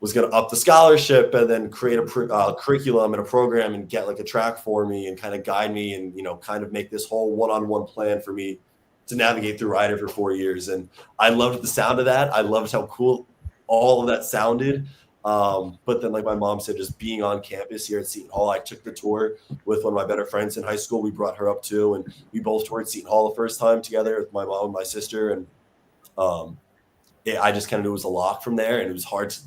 was going to up the scholarship and then create a curriculum and a program and get a track for me and kind of guide me and, kind of make this whole one-on-one plan for me to navigate through Rider for 4 years. And I loved the sound of that. I loved how cool all of that sounded. But then, like my mom said, just being on campus here at Seton Hall, I took the tour with one of my better friends in high school. We brought her up too, and we both toured Seton Hall the first time together with my mom and my sister. And I just kind of knew it was a lock from there, and it was hard to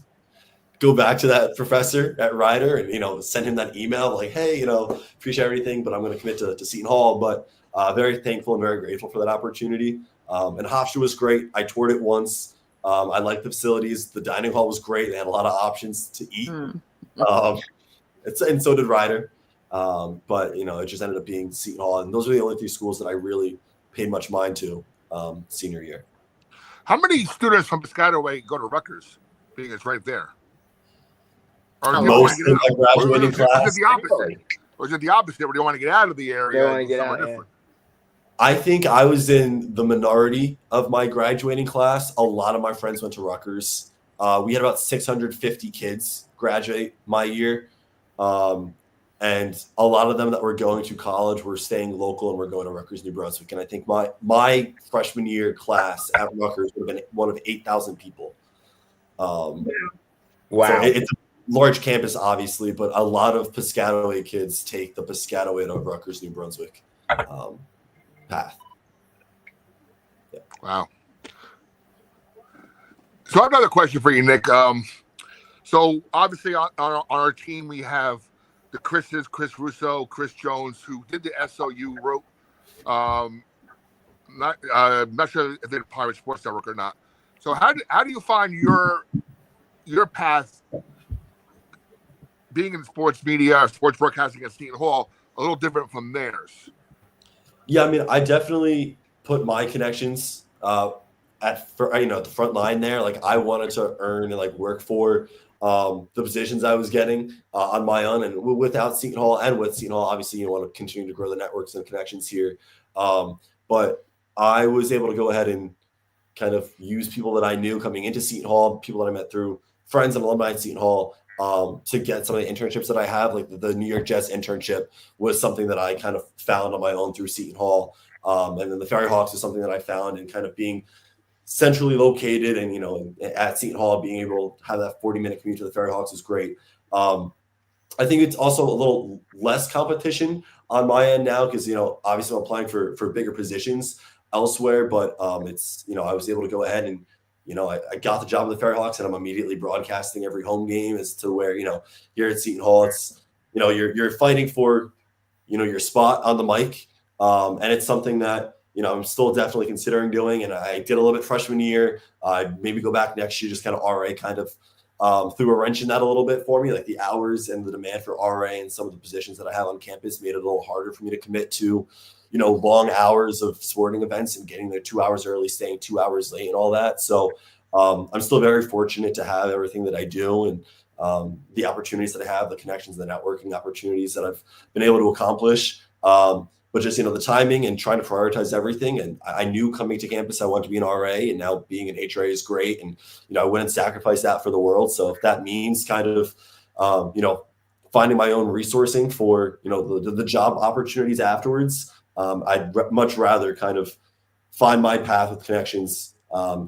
go back to that professor at Rider and, send him that email like, hey, appreciate everything, but I'm going to commit to Seton Hall. But very thankful and very grateful for that opportunity. And Hofstra was great. I toured it once. I liked the facilities. The dining hall was great. They had a lot of options to eat. And so did Rider. But, it just ended up being Seton Hall. And those are the only 3 schools that I really paid much mind to senior year. How many students from Piscataway go to Rutgers, being it's right there? Or most of my graduating class. Is it the opposite? Or is it the opposite where they want to get out of the area? They want to get out, yeah. I think I was in the minority of my graduating class. A lot of my friends went to Rutgers. We had about 650 kids graduate my year. And a lot of them that were going to college were staying local and were going to Rutgers, New Brunswick. And I think my freshman year class at Rutgers would have been one of 8,000 people. Wow. So it's a large campus, obviously, but a lot of Piscataway kids take the Piscataway to Rutgers, New Brunswick path. Yeah. Wow. So I have another question for you, Nick. So obviously on our team we have the Chris's, Chris Russo, Chris Jones, who did the SOU wrote. Not sure if they're Pirate Sports Network or not. So how do you find your path being in sports media, sports broadcasting at Seton Hall a little different from theirs? Yeah, I mean, I definitely put my connections at the front line there. I wanted to earn and work for the positions I was getting on my own, and without Seton Hall and with Seton Hall, obviously you want to continue to grow the networks and connections here. But I was able to go ahead and kind of use people that I knew coming into Seton Hall, people that I met through friends and alumni at Seton Hall, to get some of the internships that I have. Like the New York Jets internship was something that I kind of found on my own through Seton Hall. And then the Ferry Hawks is something that I found, and kind of being centrally located and, at Seton Hall, being able to have that 40-minute commute to the Ferry Hawks is great. I think it's also a little less competition on my end now because, obviously I'm applying for bigger positions elsewhere, but it's, I was able to go ahead and, I got the job with the Ferry Hawks, and I'm immediately broadcasting every home game, as to where, here at Seton Hall, it's, you're fighting for, your spot on the mic. And it's something that, I'm still definitely considering doing. And I did a little bit freshman year. Maybe go back next year, just kind of RA kind of threw a wrench in that a little bit for me. Like the hours and the demand for RA and some of the positions that I have on campus made it a little harder for me to commit to, long hours of sporting events and getting there 2 hours early, staying 2 hours late and all that. So I'm still very fortunate to have everything that I do, and the opportunities that I have, the connections, the networking opportunities that I've been able to accomplish. But just, the timing and trying to prioritize everything. And I knew coming to campus, I wanted to be an RA, and now being an HRA is great. And, I wouldn't sacrifice that for the world. So if that means kind of, finding my own resourcing for, the job opportunities afterwards, I'd much rather kind of find my path with connections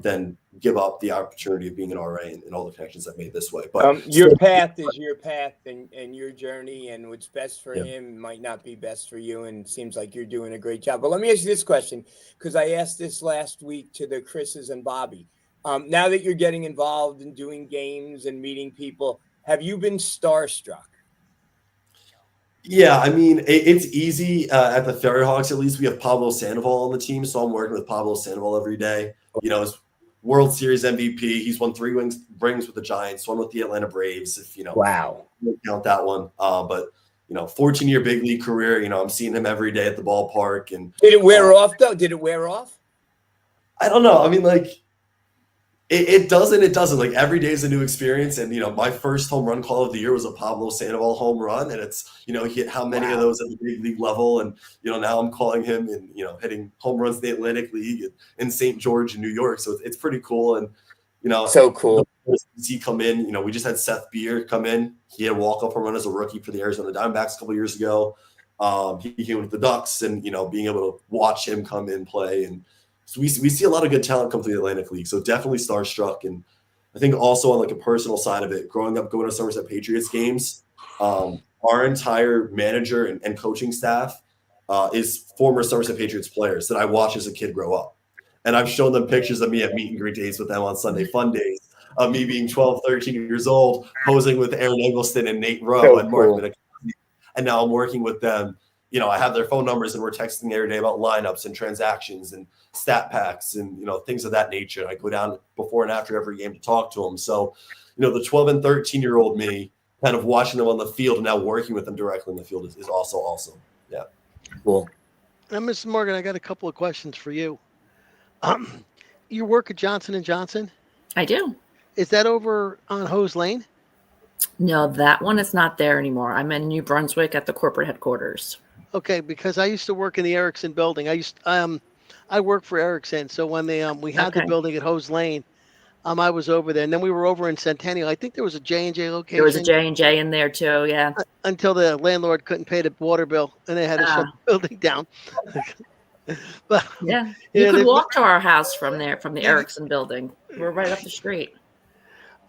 than give up the opportunity of being an RA and all the connections I've made this way. But your path is your path and your journey, and what's best for him might not be best for you. And it seems like you're doing a great job. But let me ask you this question, because I asked this last week to the Chris's and Bobby. Now that you're getting involved in doing games and meeting people, have you been starstruck? Yeah, I mean, it's easy at the Ferry Hawks. At least we have Pablo Sandoval on the team, so I'm working with Pablo Sandoval every day. His World Series MVP. He's won 3 rings with the Giants, one with the Atlanta Braves. If wow, count that one. But 14-year big league career. I'm seeing him every day at the ballpark. And did it wear off though? Did it wear off? I don't know. I mean, like. It doesn't. It doesn't. Like every day is a new experience. And, my first home run call of the year was a Pablo Sandoval home run. And it's, he hit how many of those at the big league level. And, now I'm calling him and, hitting home runs in the Atlantic League in St. George in New York. So it's pretty cool. And, so cool. He come in, we just had Seth Beer come in. He had a walk-off home run as a rookie for the Arizona Diamondbacks a couple years ago. He came with the Ducks, and, being able to watch him come in play. And so we see a lot of good talent come through the Atlantic League. So definitely starstruck. And I think also on like a personal side of it, growing up, going to Somerset Patriots games, our entire manager and coaching staff is former Somerset Patriots players that I watched as a kid grow up. And I've shown them pictures of me at meet and greet days with them on Sunday fun days, of me being 12, 13 years old, posing with Aaron Eggleston and Nate Rowe and Mark Minnick. And now I'm working with them. I have their phone numbers, and we're texting every day about lineups and transactions and stat packs and, things of that nature. I go down before and after every game to talk to them. So, the 12 and 13-year-old me, kind of watching them on the field and now working with them directly in the field is also awesome. Yeah. Cool. Now, Mrs. Morgan, I got a couple of questions for you. You work at Johnson & Johnson? I do. Is that over on Hose Lane? No, that one is not there anymore. I'm in New Brunswick at the corporate headquarters. Okay, because I used to work in the Erickson building. I worked for Erickson, so when we had the building at Hose Lane, I was over there, and then we were over in Centennial. I think there was a J&J location. There was a J&J in there too, yeah. Until the landlord couldn't pay the water bill, and they had to shut the building down. But yeah, you could walk to our house from there, from the Erickson building. We're right up the street.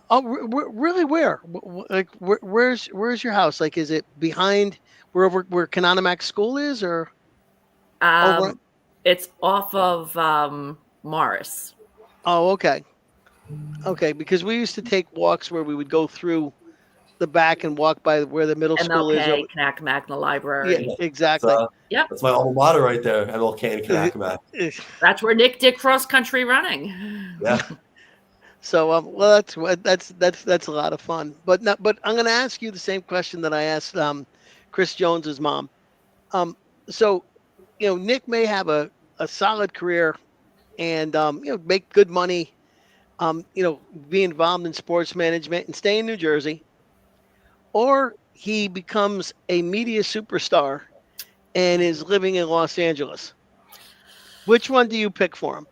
Oh, really? Where? Like, where's your house? Like, is it behind where Canonimac School is, or? It's off of Morris. Oh, okay. Okay, because we used to take walks where we would go through the back and walk by where the middle school is. MLK, Kanakamak, the library. Yeah, exactly. Yep. That's my alma mater right there, MLK and Kanakamak. That's where Nick did cross country running. Yeah. So, well, that's a lot of fun. But I'm going to ask you the same question that I asked Chris Jones's mom. So, Nick may have a solid career and make good money. Be involved in sports management and stay in New Jersey, or he becomes a media superstar and is living in Los Angeles. Which one do you pick for him?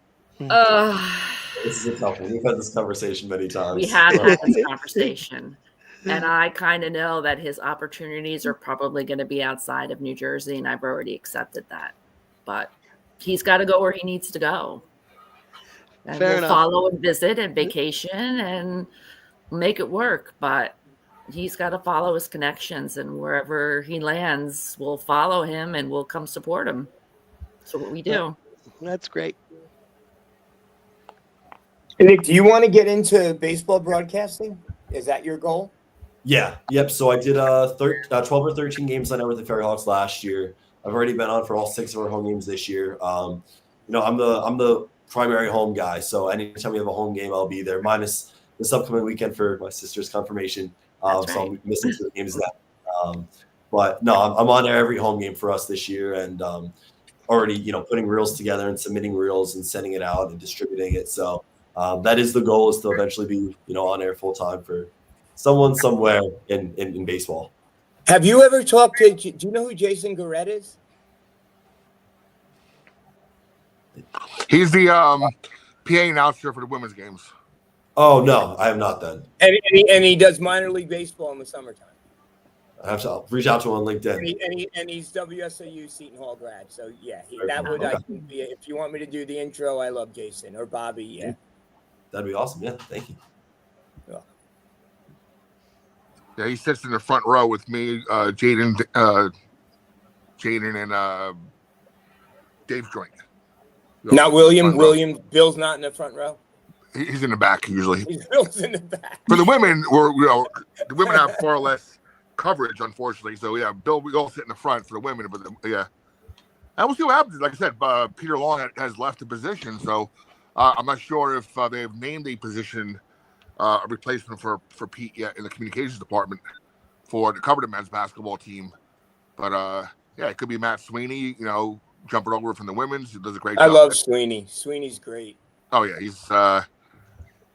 This is a tough one. We've had this conversation many times. We have had this conversation. And I kind of know that his opportunities are probably going to be outside of New Jersey, and I've already accepted that. But he's got to go where he needs to go. And Fair we'll enough. follow and visit and vacation and make it work. But he's got to follow his connections, and wherever he lands, we'll follow him and we'll come support him. That's what we do. That's great. Nick, do you want to get into baseball broadcasting? Is that your goal? Yeah. Yep. So I did 12 or 13 games on air with the Ferryhawks last year. I've already been on for all 6 of our home games this year. I'm the primary home guy. So anytime we have a home game, I'll be there. Minus this upcoming weekend for my sister's confirmation. So I'm missing 2 games of that. But no, I'm on air every home game for us this year, and already putting reels together and submitting reels and sending it out and distributing it. So that is the goal, is to eventually be on air full time for someone somewhere in baseball. Have you ever talked to? Do you know who Jason Garrett is? He's the PA announcer for the women's games. Oh no, I have not then. And he does minor league baseball in the summertime. I'll reach out to him on LinkedIn. And he's WSOU Seton Hall grad. So yeah, I Okay. think be, if you want me to do the intro, I love Jason or Bobby. Yeah, That'd be awesome. Yeah, thank you. Yeah, he sits in the front row with me, Jaden, and Dave's joint. Not William. Bill's not in the front row. He's in the back usually. Bill's in the back. For the women, the women have far less coverage, unfortunately. So yeah, Bill, we all sit in the front for the women, but yeah, and we'll see what happens. Like I said, Peter Long has left the position, so I'm not sure if they've named a position, a replacement for Pete yet in the communications department to cover the men's basketball team. But yeah, it could be Matt Sweeney, jumping over from the women's. He does a great job. I love Sweeney. Sweeney's great. Oh yeah, he's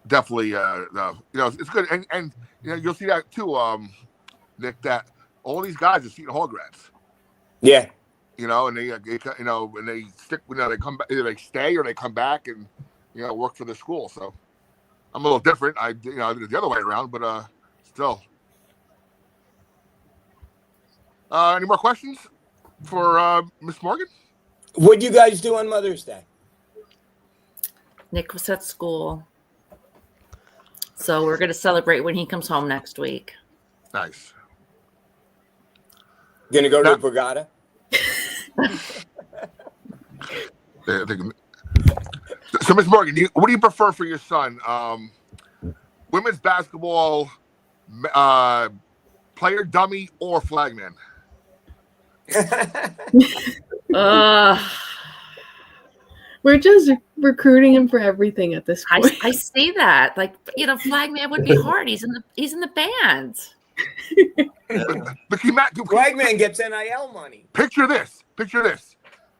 definitely it's good, and you'll see that too, Nick. That all these guys are Seton Hall grads. Yeah. And they and they stick. They come back, either they stay or they come back and work for the school. So I'm a little different. I did it the other way around, but still. Any more questions for Miss Morgan? What do you guys do on Mother's Day? Nick was at school, so we're going to celebrate when he comes home next week. Nice. Gonna go to a Borgata? So, Miss Morgan, what do you prefer for your son? Women's basketball player, dummy, or flagman? We're just recruiting him for everything at this point. I see that. Flagman would be hard. He's in the band. But Flagman gets NIL money. Picture this.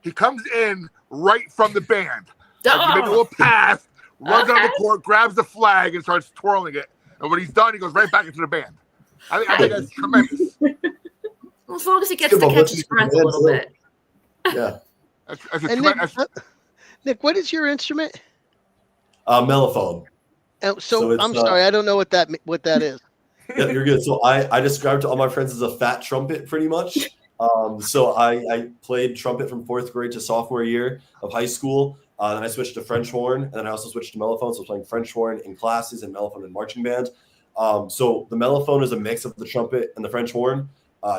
He comes in right from the band. He makes a little pass, runs on the court, grabs the flag, and starts twirling it. And when he's done, he goes right back into the band. I think that's tremendous. As long as he gets to catch his breath a little bit. Yeah. Nick, what is your instrument? Mellophone. So I'm sorry, I don't know what that is. Yeah, you're good. So I described to all my friends as a fat trumpet, pretty much. So I played trumpet from 4th grade to sophomore year of high school. Then I switched to French horn, and then I also switched to mellophone. So I was playing French horn in classes and mellophone in marching band. So the mellophone is a mix of the trumpet and the French horn.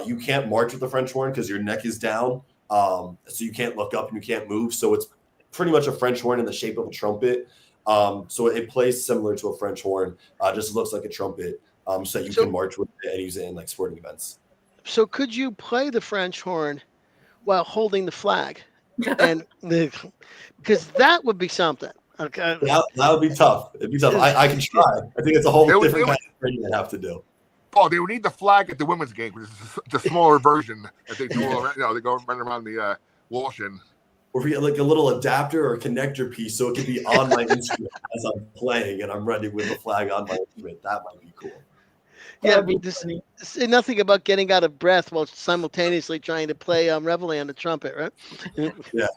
You can't march with the French horn because your neck is down. So you can't look up and you can't move. So it's pretty much a French horn in the shape of a trumpet. So it plays similar to a French horn, just looks like a trumpet, so that you can march with it and use it in like sporting events. So could you play the French horn while holding the flag? Because that would be something. Okay. That would be tough. It'd be tough. I can try. I think it's a whole different kind of training I'd have to do. Oh, they would need the flag at the women's game, which is the smaller version that they do. They go running around the Walsh and. Or if you get like a little adapter or connector piece, so it can be on my instrument as I'm playing and I'm running with the flag on my instrument. That might be cool. Yeah, say nothing about getting out of breath while simultaneously trying to play Reveille on the trumpet, right? Yeah.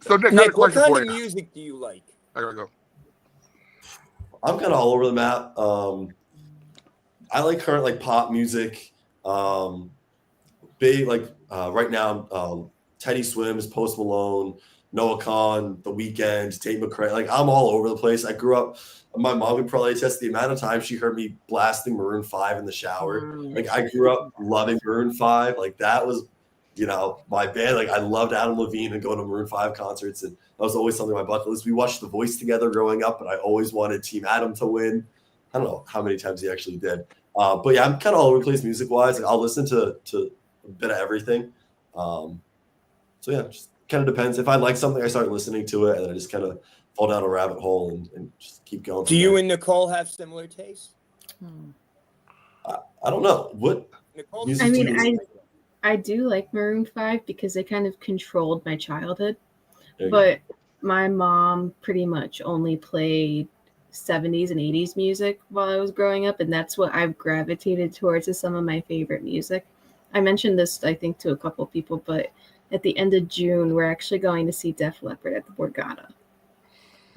So Nick, what kind of music do you like? I gotta go. I'm kind of all over the map. I like current like pop music. Big like right now, Teddy Swims, Post Malone, Noah Khan, The Weeknd, Tate McRae. Like I'm all over the place. I grew up. My mom would probably attest the amount of time she heard me blasting Maroon 5 in the shower. Like I grew up loving Maroon 5. Like that was, my band. Like I loved Adam Levine and going to Maroon 5 concerts, and that was always something on my bucket list. We watched The Voice together growing up, and I always wanted Team Adam to win. I don't know how many times he actually did. But yeah, I'm kind of all over the place music wise. Like, I'll listen to a bit of everything. So yeah, just kind of depends. If I like something, I start listening to it, and then I just kind of fall down a rabbit hole and just keep going. Do you and Nicole have similar tastes? I don't know. What Nicole? music I do mean, you I do like Maroon 5 because they kind of controlled my childhood. There you But my mom pretty much only played 70s and 80s music while I was growing up, and that's what I've gravitated towards as some of my favorite music. I mentioned this, I think, to a couple people, but at the end of June, we're actually going to see Def Leppard at the Borgata.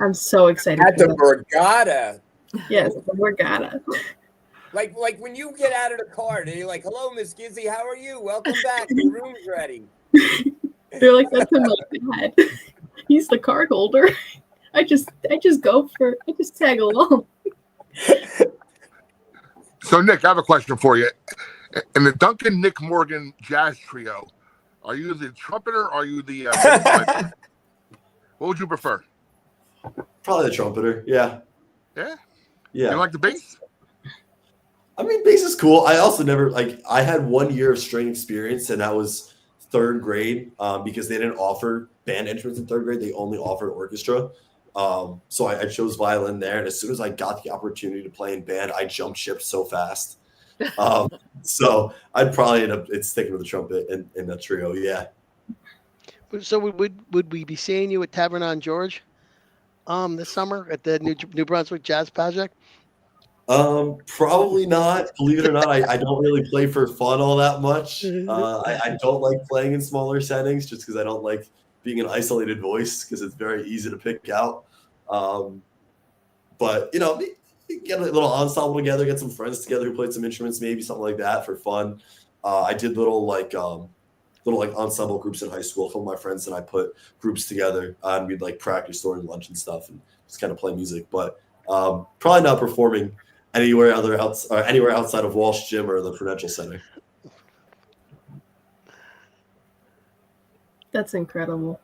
I'm so excited. At the Borgata? Yes, the Borgata. Like when you get out of the car, they're like, "Hello, Miss Gizzy, how are you? Welcome back. The room's ready." They're like, that's my dad. He's the card holder. I just tag along. So, Nick, I have a question for you. In the Duncan Nick Morgan jazz trio, are you the trumpeter or are you the what would you prefer? Probably the trumpeter. Yeah. Yeah? Yeah. You like the bass? I mean, bass is cool. I also never I had 1 year of string experience, and that was third grade because they didn't offer band instruments in third grade. They only offered orchestra. So I chose violin there. And as soon as I got the opportunity to play in band, I jumped ship so fast. So I'd probably end up sticking with the trumpet in the trio. Yeah. So would we be seeing you at Tavern on George this summer at the New Brunswick Jazz Project? Probably not. Believe it or not, I don't really play for fun all that much. I don't like playing in smaller settings just because I don't like being an isolated voice because it's very easy to pick out. But get a little ensemble together, get some friends together who played some instruments, maybe something like that for fun. I did little ensemble groups in high school. Some of my friends and I put groups together and we'd like practice during lunch and stuff and just kind of play music. But probably not performing anywhere outside of Walsh Gym or the Prudential Center. That's incredible.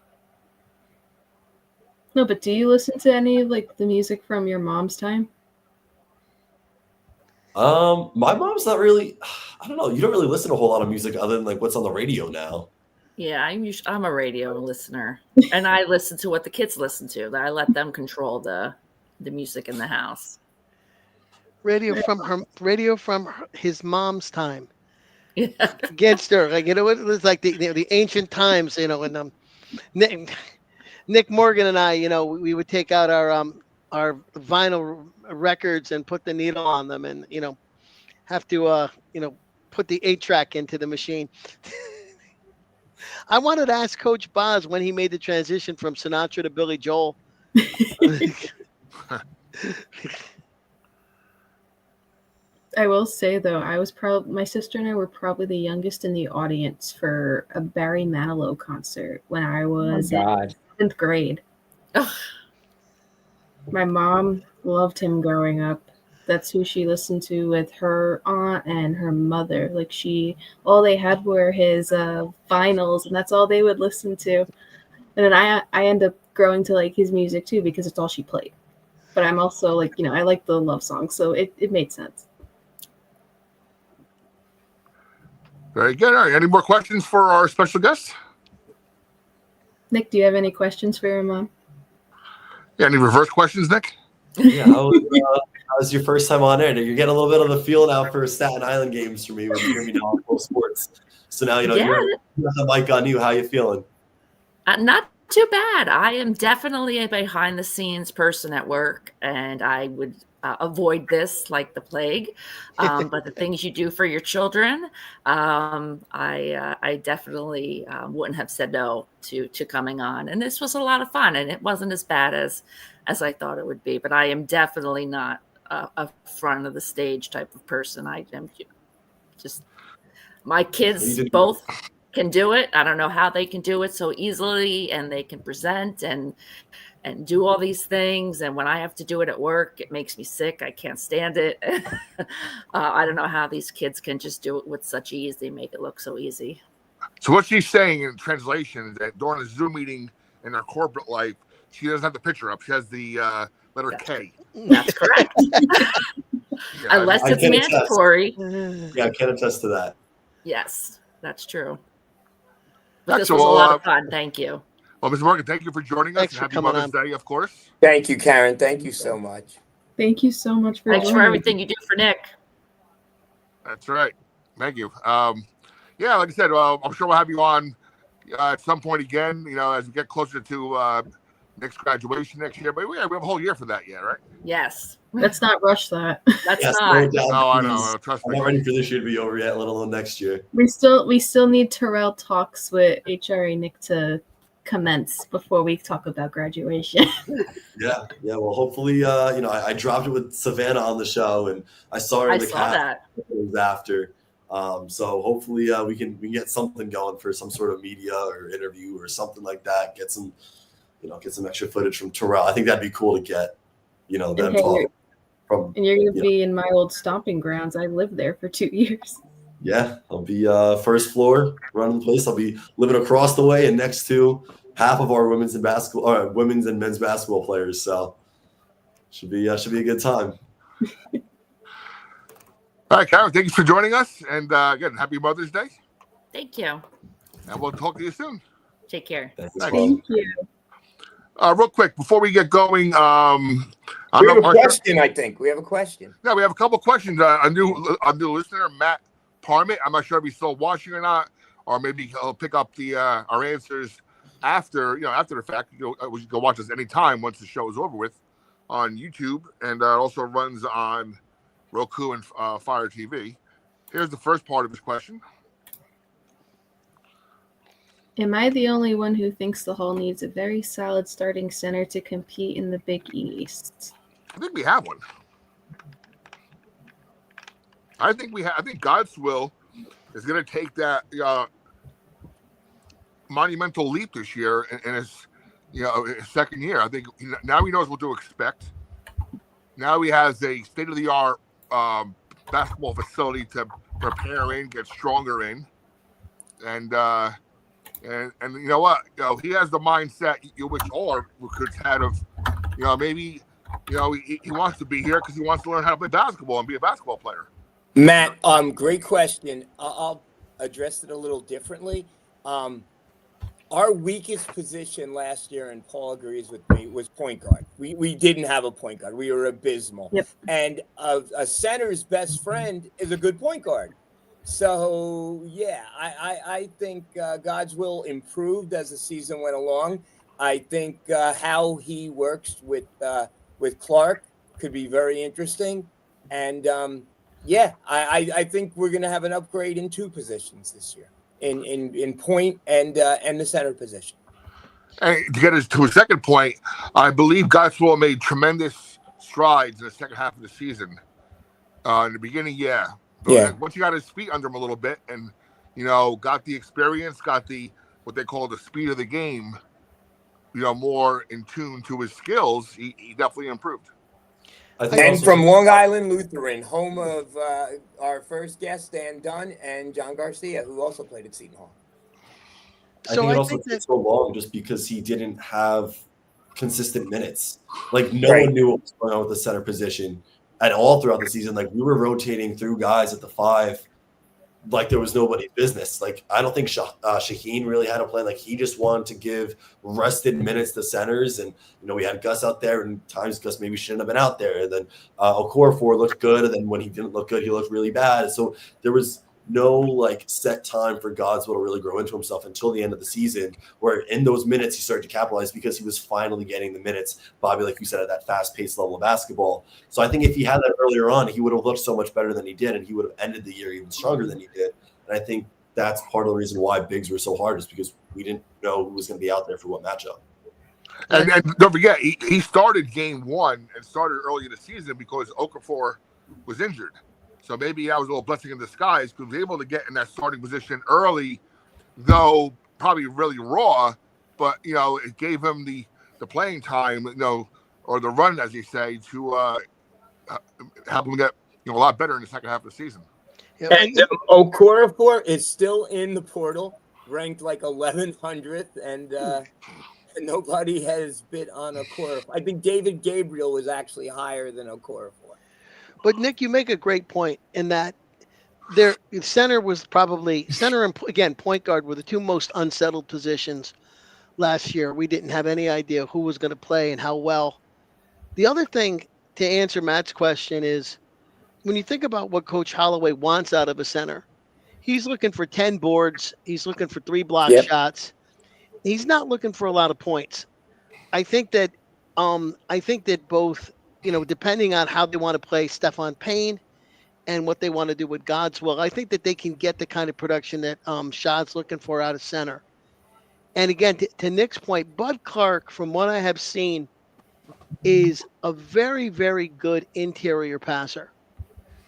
No, but do you listen to any of the music from your mom's time? My mom's not really. I don't know. You don't really listen to a whole lot of music other than what's on the radio now. Yeah, I'm a radio listener, and I listen to what the kids listen to. I let them control the music in the house. Radio from his mom's time. Yeah. Against her, it was like the ancient times, and Nick Morgan and I, we would take out our vinyl records and put the needle on them, and have to put the 8-track into the machine. I wanted to ask Coach Boz when he made the transition from Sinatra to Billy Joel. I will say though, my sister and I were probably the youngest in the audience for a Barry Manilow concert when I was in 7th grade. Ugh. My mom loved him growing up. That's who she listened to with her aunt and her mother. All they had were his vinyls, and that's all they would listen to. And then I end up growing to like his music too because it's all she played. But I'm also I like the love songs, so it made sense. Very good. All right. Any more questions for our special guest? Nick, do you have any questions for your mom? Yeah, any reverse questions, Nick? Yeah. How was your first time on air? You're getting a little bit of the feel now for Staten Island games for me when you hear me now on Full Sports. So now you have the mic on you. How you feeling? Not too bad. I am definitely a behind the scenes person at work, and I would avoid this like the plague. But the things you do for your children, I definitely wouldn't have said no to coming on. And this was a lot of fun, and it wasn't as bad as I thought it would be. But I am definitely not a front of the stage type of person. I am just, my kids both can do it. I don't know how they can do it so easily, and they can present and do all these things. And when I have to do it at work, it makes me sick. I can't stand it. I don't know how these kids can just do it with such ease. They make it look so easy. So what she's saying in translation is that during a Zoom meeting in her corporate life, she doesn't have the picture up. She has the letter K. That's correct. Unless it's mandatory. Yeah, I can attest to that. Yes, that's true. But That's this was a lot of fun. Thank you. Well, Mr. Morgan, thank you for joining us. Thanks for Happy coming Mother's on. Day, of course. Thank you, Karen. Thank you so much. Thank you so much for Thanks for everything you do for Nick. That's right. Thank you. Yeah, like I said, I'm sure we'll have you on at some point again, as we get closer to Nick's graduation next year. But we have a whole year for that yet, right? Yes. Let's not rush that. That's Yes, not. no doubt, Oh, I please. know. Trust I'm me. not ready for this year to be over yet, let alone next year. We still need Terrell talks with HRA Nick to commence before we talk about graduation. Yeah. Well, hopefully, I dropped it with Savannah on the show, and I saw her in the cast after. So hopefully, we can get something going for some sort of media or interview or something like that. Get some extra footage from Terrell. I think that'd be cool to get. Them talk from. And you're gonna be in my old stomping grounds. I lived there for 2 years. Yeah, I'll be first floor running the place. I'll be living across the way and next to half of our women's and men's basketball players. So should be a good time. All right, Karen, thank you for joining us. And again, happy Mother's Day. Thank you. And we'll talk to you soon. Take care. Thank you. Real quick, before we get going, We have a question, I think. We have a question. Yeah, we have a couple of questions. A new listener, Matt Parmit. I'm not sure if he's still watching or not, or maybe he'll pick up our answers after the fact. You can watch us anytime once the show is over with on YouTube, and also runs on Roku and Fire TV. Here's the first part of his question. Am I the only one who thinks the Hall needs a very solid starting center to compete in the Big East? I think we have one. I think Godswill is going to take that monumental leap this year in his second year. I think now he knows what to expect. Now he has a state-of-the-art basketball facility to prepare in, get stronger in, and you know what? He has the mindset which all our recruits had of, maybe, he wants to be here because he wants to learn how to play basketball and be a basketball player. Matt, great question. I'll address it a little differently. Our weakest position last year, and Paul agrees with me, was point guard. We didn't have a point guard. We were abysmal. Yep. And a center's best friend is a good point guard. So, yeah, I think Godswill improved as the season went along. I think how he works with Clark could be very interesting. And, I think we're going to have an upgrade in two positions this year, in point and the center position. And to get us to a second point, I believe Godswill made tremendous strides in the second half of the season. In the beginning, yeah. Once you got his feet under him a little bit and, got the experience, got what they call the speed of the game, more in tune to his skills, he definitely improved. And from Long Island Lutheran, home of our first guest, Dan Dunn, and John Garcia, who also played at Seton Hall. I think it also took so long just because he didn't have consistent minutes. Like, no one knew what was going on with the center position at all throughout the season. Like, we were rotating through guys at the 5 like there was nobody's business. Like, I don't think Shaheen really had a plan. Like, he just wanted to give rested minutes to centers. And, we had Gus out there, and times Gus maybe shouldn't have been out there. And then Okorafor looked good, and then when he didn't look good, he looked really bad. So there was no, set time for Godswill to really grow into himself until the end of the season, where in those minutes he started to capitalize because he was finally getting the minutes, Bobby, like you said, at that fast-paced level of basketball. So I think if he had that earlier on, he would have looked so much better than he did, and he would have ended the year even stronger than he did. And I think that's part of the reason why bigs were so hard, is because we didn't know who was going to be out there for what matchup. And don't forget, he started game one and started early in the season because Okafor was injured. So maybe that was a little blessing in disguise because he was able to get in that starting position early, though probably really raw, but, it gave him the playing time, or the run, as they say, to help him get, a lot better in the second half of the season. And Okafor is still in the portal, ranked like 1100th, and nobody has bid on Okafor. I think David Gabriel was actually higher than Okafor. But Nick, you make a great point in that their center and again point guard were the two most unsettled positions last year. We didn't have any idea who was going to play and how well. The other thing to answer Matt's question is when you think about what Coach Holloway wants out of a center, he's looking for 10 boards. He's looking for 3 block shots. He's not looking for a lot of points. I think that both, depending on how they want to play Stephon Payne and what they want to do with Godswill, I think that they can get the kind of production that Shad's looking for out of center. And again, to Nick's point, Bud Clark, from what I have seen, is a very, very good interior passer.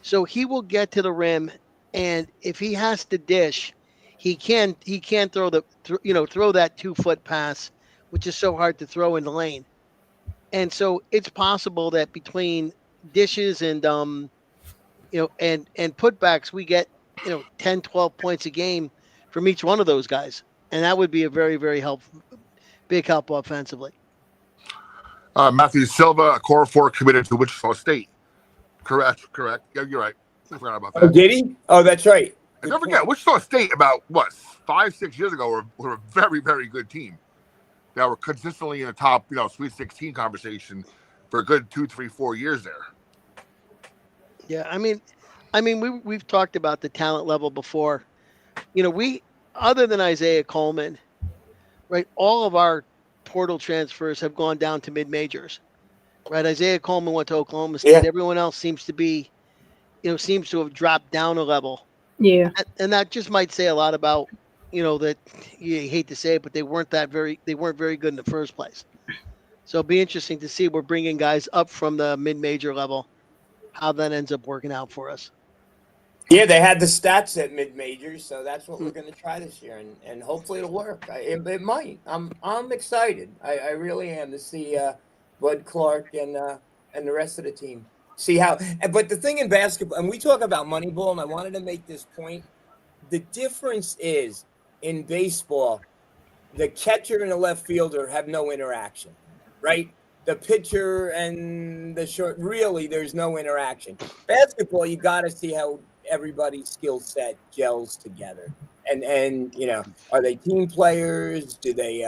So he will get to the rim, and if he has to dish, he can throw that 2-foot pass, which is so hard to throw in the lane. And so it's possible that between dishes and and putbacks, we get 10, 12 points a game from each one of those guys, and that would be a very, very big help offensively. Matthew Silva, Okafor committed to Wichita State. Correct. Yeah, you're right. I forgot about that. Oh, did he? Oh, that's right. And don't forget, Wichita State about 5-6 years ago were a very, very good team. That were consistently in the top, Sweet 16 conversation for a good 2, 3, 4 years there. Yeah, I mean, we've talked about the talent level before. We, other than Isaiah Coleman, right? All of our portal transfers have gone down to mid majors, right? Isaiah Coleman went to Oklahoma State. Yeah. Everyone else seems to have dropped down a level. Yeah, and that just might say a lot about. That you hate to say it, but they weren't very good in the first place. So it'll be interesting to see we're bringing guys up from the mid-major level, how that ends up working out for us. Yeah, they had the stats at mid-majors, so that's what we're going to try this year, and hopefully it'll work. It might. I'm excited. I really am to see Bud Clark and the rest of the team. See how. But the thing in basketball, and we talk about Moneyball, and I wanted to make this point. The difference is, in baseball, the catcher and the left fielder have no interaction, right? The pitcher and the short, really, there's no interaction. Basketball, you got to see how everybody's skill set gels together. And are they team players? Do they,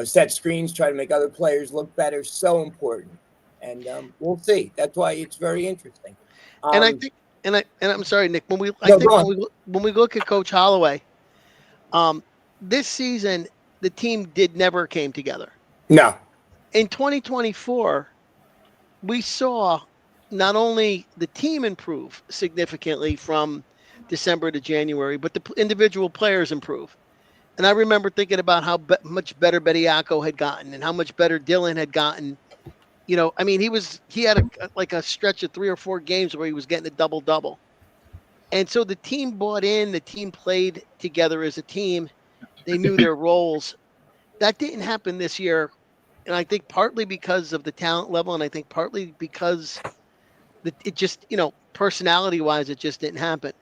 set screens, try to make other players look better? So important. And we'll see. That's why it's very interesting. And I think, and I'm sorry, Nick, when we look at Coach Holloway, this season, the team never came together. No. In 2024, we saw not only the team improve significantly from December to January, but the individual players improve. And I remember thinking about how much better Bediako had gotten and how much better Dylan had gotten. He had a stretch of 3 or 4 games where he was getting a double-double. And so the team bought in, the team played together as a team. They knew their roles. That didn't happen this year. And I think partly because of the talent level, and I think partly because it just, personality-wise, it just didn't happen.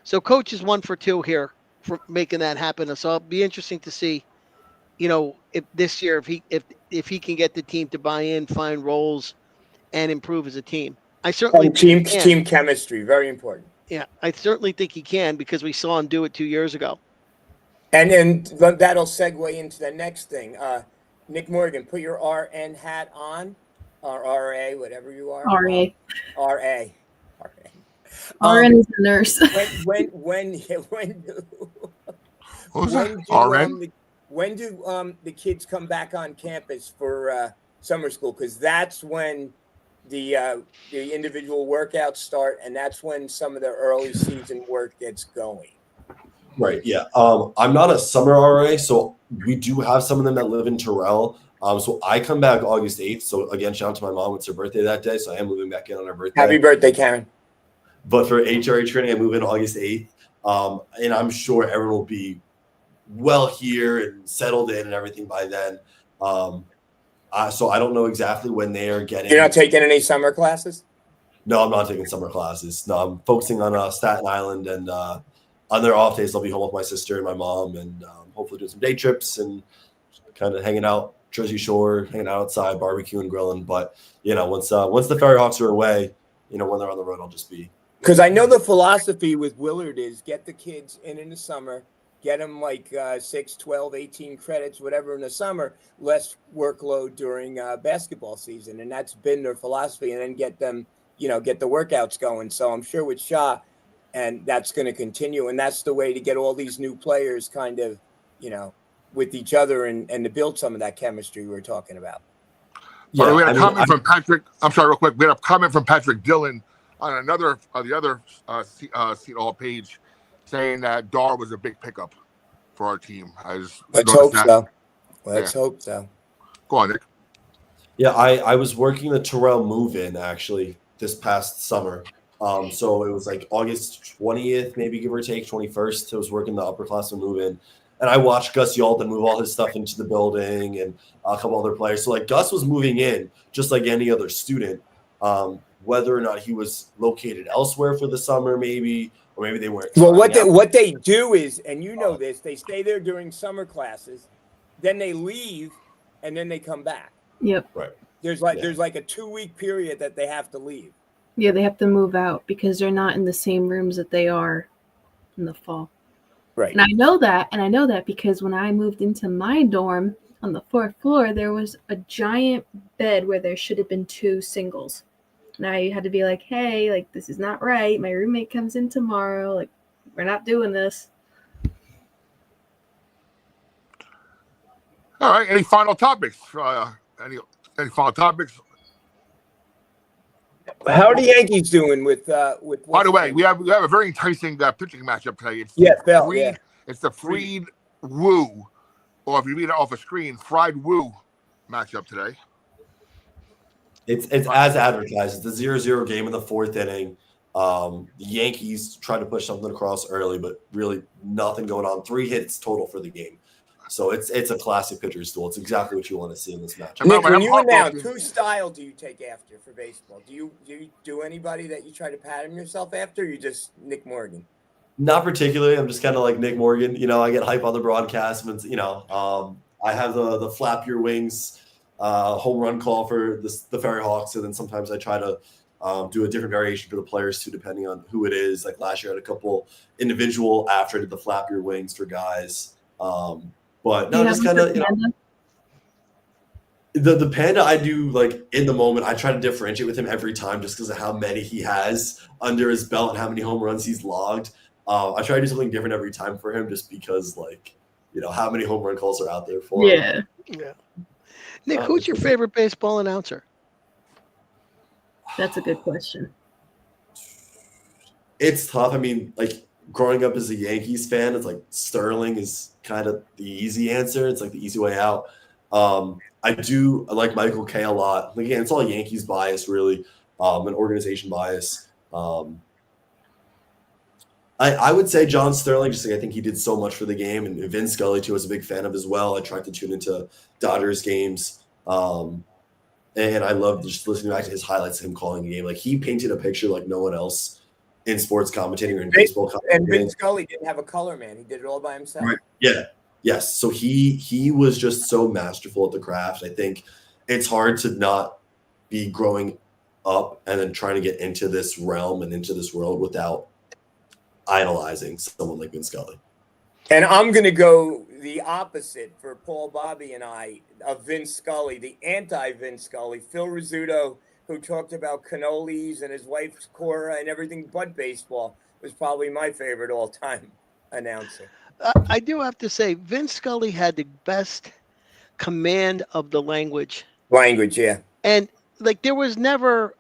So Coach is 1 for 2 here for making that happen. So it'll be interesting to see, if this year, if he can get the team to buy in, find roles, and improve as a team. I certainly team chemistry, very important. Yeah, I certainly think he can because we saw him do it 2 years ago. And that'll segue into the next thing. Nick Morgan, put your RN hat on, or RA, whatever you are. RA. RA. RN is a nurse. When do the kids come back on campus for summer school? Because that's when the individual workouts start, and that's when some of the early season work gets going. Right. Yeah. I'm not a summer RA, so we do have some of them that live in Terrell. So I come back August 8th. So again, shout out to my mom. It's her birthday that day. So I am moving back in on her birthday. Happy birthday, Karen. But for HRH training, I move in August 8th. And I'm sure everyone will be well here and settled in and everything by then. So I don't know exactly when they are getting. You're not taking any summer classes? No, I'm not taking summer classes. No, I'm focusing on Staten Island, and on their off days, I'll be home with my sister and my mom, and hopefully do some day trips and kind of hanging out Jersey Shore, hanging out outside, barbecue and grilling. But once the Ferry Hawks are away, when they're on the road, I'll just be. Because I know the philosophy with Willard is get the kids in the summer, get them like 6, 12, 18 credits, whatever in the summer, less workload during basketball season. And that's been their philosophy. And then get them, get the workouts going. So I'm sure with Shaw, and that's going to continue. And that's the way to get all these new players kind of, with each other and to build some of that chemistry we were talking about. Yeah, we had a comment from Patrick. I'm sorry, real quick. We had a comment from Patrick Dillon on another the other Seton Hall page, saying that Dar was a big pickup for our team. Let's hope so. Let's hope so. Go on, Nick. Yeah, I was working the Terrell move-in actually this past summer. So it was like August 20th, maybe give or take 21st. I was working the upperclassmen move-in, and I watched Gus Yalden move all his stuff into the building and a couple other players. So like Gus was moving in just like any other student. Whether or not he was located elsewhere for the summer, maybe, or maybe they weren't. Well, what they do is, and this, they stay there during summer classes, then they leave, and then they come back. Yep. Right. There's like a 2-week period that they have to leave. Yeah, they have to move out because they're not in the same rooms that they are in the fall. Right. And I know that because when I moved into my dorm on the 4th floor, there was a giant bed where there should have been 2 singles. And I had to be like, hey, like, this is not right. My roommate comes in tomorrow. Like, we're not doing this. All right. Any final topics? Any final topics? How are the Yankees doing with? By the way, we have a very enticing pitching matchup today. It's It's the Fried Wu, or if you read it off a screen, Fried Wu matchup today. It's as advertised. It's a 0-0 game in the 4th inning. The Yankees tried to push something across early, but really nothing going on. 3 hits total for the game. So it's a classic pitcher's duel. It's exactly what you want to see in this matchup. Nick, when you announce, whose style do you take after for baseball? Do you do anybody that you try to pattern yourself after, or you just Nick Morgan? Not particularly. I'm just kind of like Nick Morgan. I get hype on the broadcast. I have the flap your wings home run call for the Ferry Hawks, and then sometimes I try to do a different variation for the players too, depending on who it is. Like last year, I had a couple individual after I did the flap your wings for guys. But no, just kind of the panda I do like in the moment. I try to differentiate with him every time just because of how many he has under his belt and how many home runs he's logged. I try to do something different every time for him just because how many home run calls are out there for him. Yeah. Nick, who's your favorite baseball announcer? That's a good question. It's tough. I mean, like growing up as a Yankees fan, it's like Sterling is kind of the easy answer. It's like the easy way out. I like Michael Kay a lot. Again, it's all Yankees bias, really, an organization bias. I would say John Sterling, just like I think he did so much for the game, and Vince Scully too, I was a big fan of as well. I tried to tune into Dodgers games, and I loved just listening back to his highlights of him calling a game. Like he painted a picture like no one else in sports commentating or in baseball commentating. And Vince Scully didn't have a color man; he did it all by himself. Right. Yeah. Yes. So he was just so masterful at the craft. I think it's hard to not be growing up and then trying to get into this realm and into this world without idolizing someone like Vince Scully. And I'm going to go the opposite for Paul, Bobby, and I of Vince Scully, the anti-Vince Scully, Phil Rizzuto, who talked about cannolis and his wife's Cora and everything but baseball, was probably my favorite all-time announcer. I do have to say, Vince Scully had the best command of the language. Yeah. And like there was never,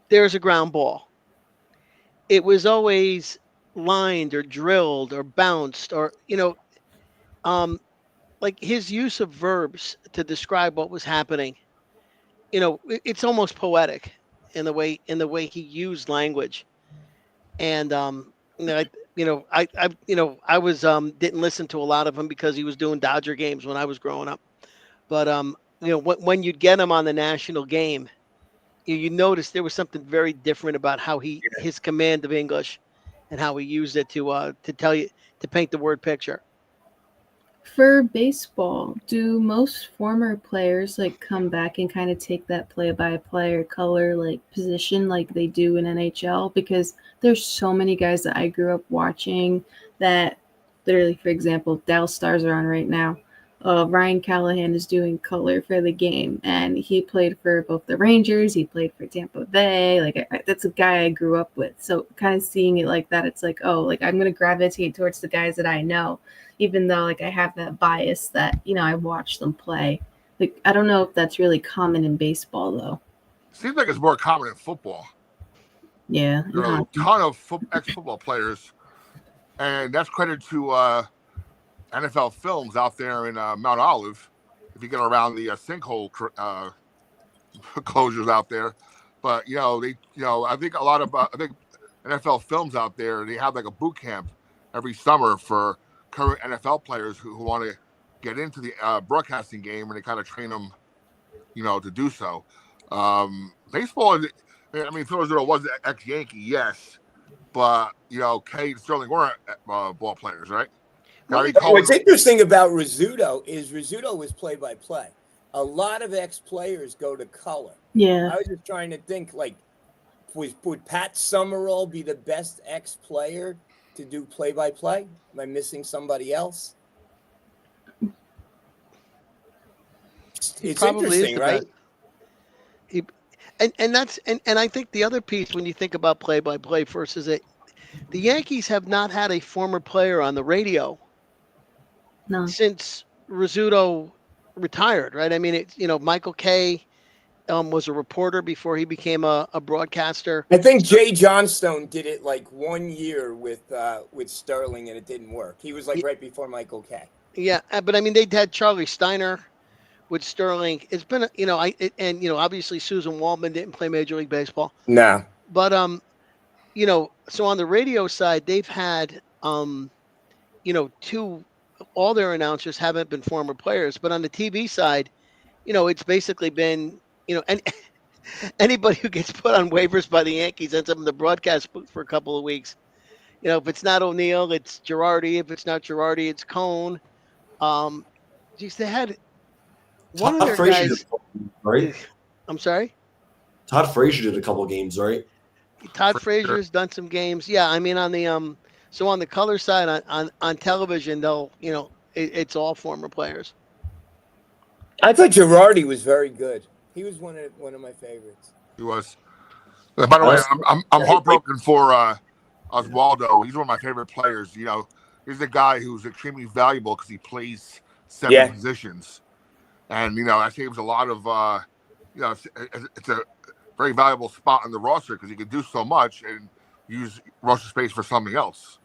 there's a ground ball. It was always lined or drilled or bounced or, like his use of verbs to describe what was happening, it's almost poetic in the way he used language. And I was didn't listen to a lot of him because he was doing Dodger games when I was growing up. But when you'd get him on the national game, you notice there was something very different about how his command of English and how he used it to tell you, to paint the word picture. For baseball, do most former players like come back and kind of take that play-by-play or color like position like they do in NHL? Because there's so many guys that I grew up watching that literally, for example, Dallas Stars are on right now. Ryan Callahan is doing color for the game, and he played for both the Rangers. He played for Tampa Bay. Like that's a guy I grew up with. So kind of seeing it like that, it's like, oh, like I'm gonna gravitate towards the guys that I know, even though like I have that bias that I watch them play. Like I don't know if that's really common in baseball though. Seems like it's more common in football. Yeah, There are a ton of ex-football players, and that's credit to NFL Films out there in Mount Olive. If you get around the sinkhole closures out there, but I think a lot of NFL Films out there, they have like a boot camp every summer for current NFL players who want to get into the broadcasting game, and they kind of train them, to do so. Baseball, I mean, Phil Rizzuto was ex-Yankee, yes, but Kay and Sterling weren't ball players, right? What's interesting about Rizzuto is Rizzuto was play-by-play. A lot of ex-players go to color. Yeah. I was just trying to think, like, would Pat Summerall be the best ex-player to do play-by-play? Am I missing somebody else? It's interesting, right? And I think the other piece when you think about play-by-play first is that the Yankees have not had a former player on the radio since Rizzuto retired, right? I mean, Michael Kay was a reporter before he became a broadcaster. I think Jay Johnstone did it like 1 year with Sterling, and it didn't work. He was like right before Michael Kay. Yeah, but I mean, they had Charlie Steiner with Sterling. It's been, obviously Susan Waldman didn't play Major League Baseball. No. But so on the radio side, they've had all their announcers haven't been former players, but on the TV side, it's basically been, and anybody who gets put on waivers by the Yankees ends up in the broadcast booth for a couple of weeks. If it's not O'Neill, it's Girardi. If it's not Girardi, it's Cone. They had one of their guys, right? I'm sorry? Todd Frazier did a couple games, right? Todd Frazier's done some games. Yeah, I mean on the color side on television, they'll it's all former players. I thought Girardi was very good. He was one of my favorites. He was. By the way, I'm heartbroken for Oswaldo. He's one of my favorite players. He's a guy who's extremely valuable because he plays 7 positions, and that saves a lot of it's a very valuable spot on the roster because he can do so much and use roster space for something else.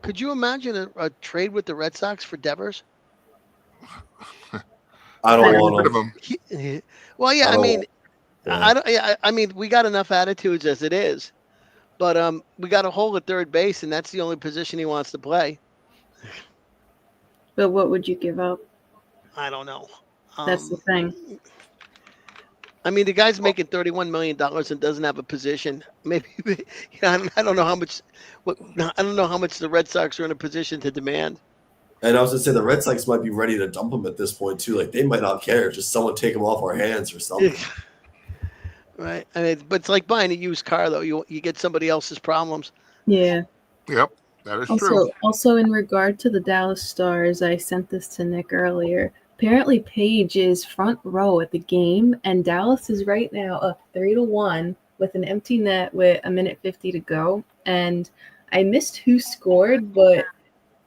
Could you imagine a trade with the Red Sox for Devers? I don't want him. Well, yeah, I mean, we got enough attitudes as it is, but we got a hole at third base, and that's the only position he wants to play. But what would you give up? I don't know. That's the thing. I mean, the guy's making $31 million and doesn't have a position. Maybe I don't know how much. I don't know how much the Red Sox are in a position to demand. And I was gonna say the Red Sox might be ready to dump him at this point too. Like they might not care. Just someone take him off our hands or something. Right. I mean, but it's like buying a used car, though. You get somebody else's problems. Yeah. Yep, that is true. Also, in regard to the Dallas Stars, I sent this to Nick earlier. Apparently, Paige is front row at the game, and Dallas is right now up 3-1 with an empty net with 1:50 to go. And I missed who scored, but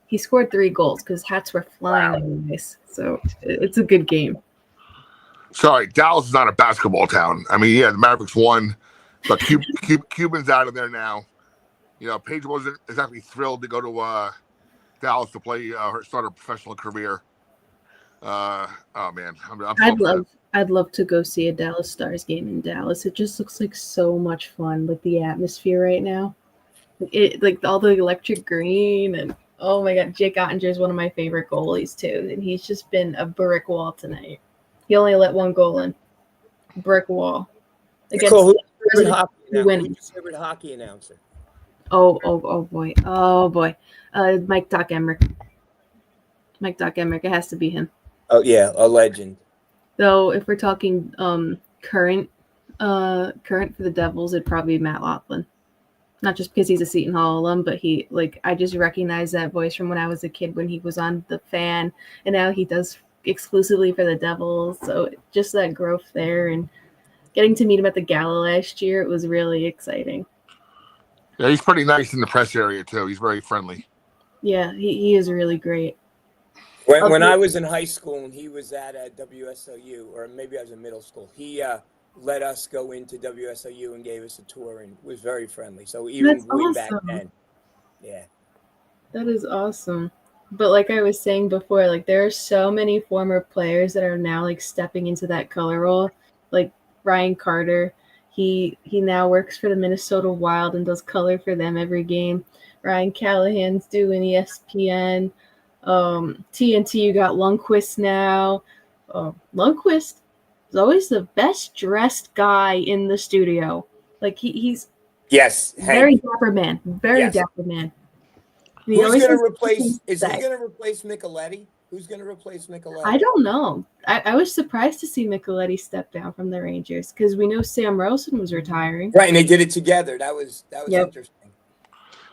he scored 3 goals because hats were flying anyways. So it's a good game. Sorry, Dallas is not a basketball town. I mean, yeah, the Mavericks won, but Cuban's out of there now. Paige wasn't exactly thrilled to go to Dallas to play start her professional career. Oh man, I'm so I'd love to go see a Dallas Stars game in Dallas. It just looks like so much fun, like the atmosphere right now. It like all the electric green and oh my god, Jake Ottinger is one of my favorite goalies too, and he's just been a brick wall tonight. He only let one goal in. Brick wall. Against Cool. Who's your wins. favorite hockey announcer? Oh boy. Mike Doc Emmerich. Mike Doc Emmerich. It has to be him. Oh yeah, a legend. Though if we're talking current for the Devils, it'd probably be Matt Laughlin. Not just because he's a Seton Hall alum, but I just recognize that voice from when I was a kid when he was on The Fan, and now he does exclusively for the Devils. So just that growth there, and getting to meet him at the gala last year, it was really exciting. Yeah, he's pretty nice in the press area too. He's very friendly. Yeah, he is really great. When I was in high school and he was at WSOU, or maybe I was in middle school, he let us go into WSOU and gave us a tour and was very friendly. So even way back then, yeah. That is awesome. But like I was saying before, like there are so many former players that are now like stepping into that color role. Like Ryan Carter, he now works for the Minnesota Wild and does color for them every game. Ryan Callahan's doing ESPN. TNT, you got Lundqvist now. Lundqvist is always the best dressed guy in the studio. Like he's very dapper man. Dapper man. Who's going to replace? Is he going to replace Micheletti? Who's going to replace Micheletti? I don't know. I was surprised to see Micheletti step down from the Rangers because we know Sam Rosen was retiring. Right, and they did it together. That was interesting.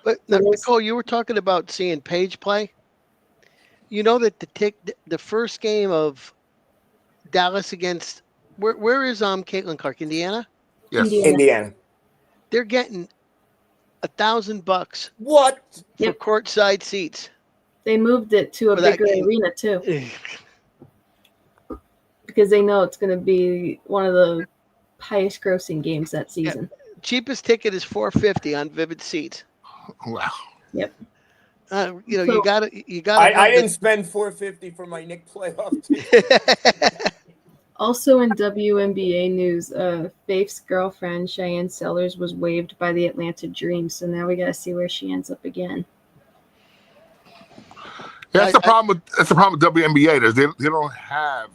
But Nicole, you were talking about seeing Page play. You know that the first game of Dallas against where is Caitlin Clark, Indiana? Yes, Indiana. They're getting $1,000. What? For courtside seats. They moved it to a bigger arena too, because they know it's going to be one of the highest grossing games that season. Yeah. Cheapest ticket is $450 on Vivid Seats. Wow. Yep. You got to. I didn't spend $450 for my Knick playoff ticket. Also in WNBA news, Faith's girlfriend Cheyenne Sellers was waived by the Atlanta Dream, so now we got to see where she ends up again. Yeah, that's the problem with WNBA. They don't have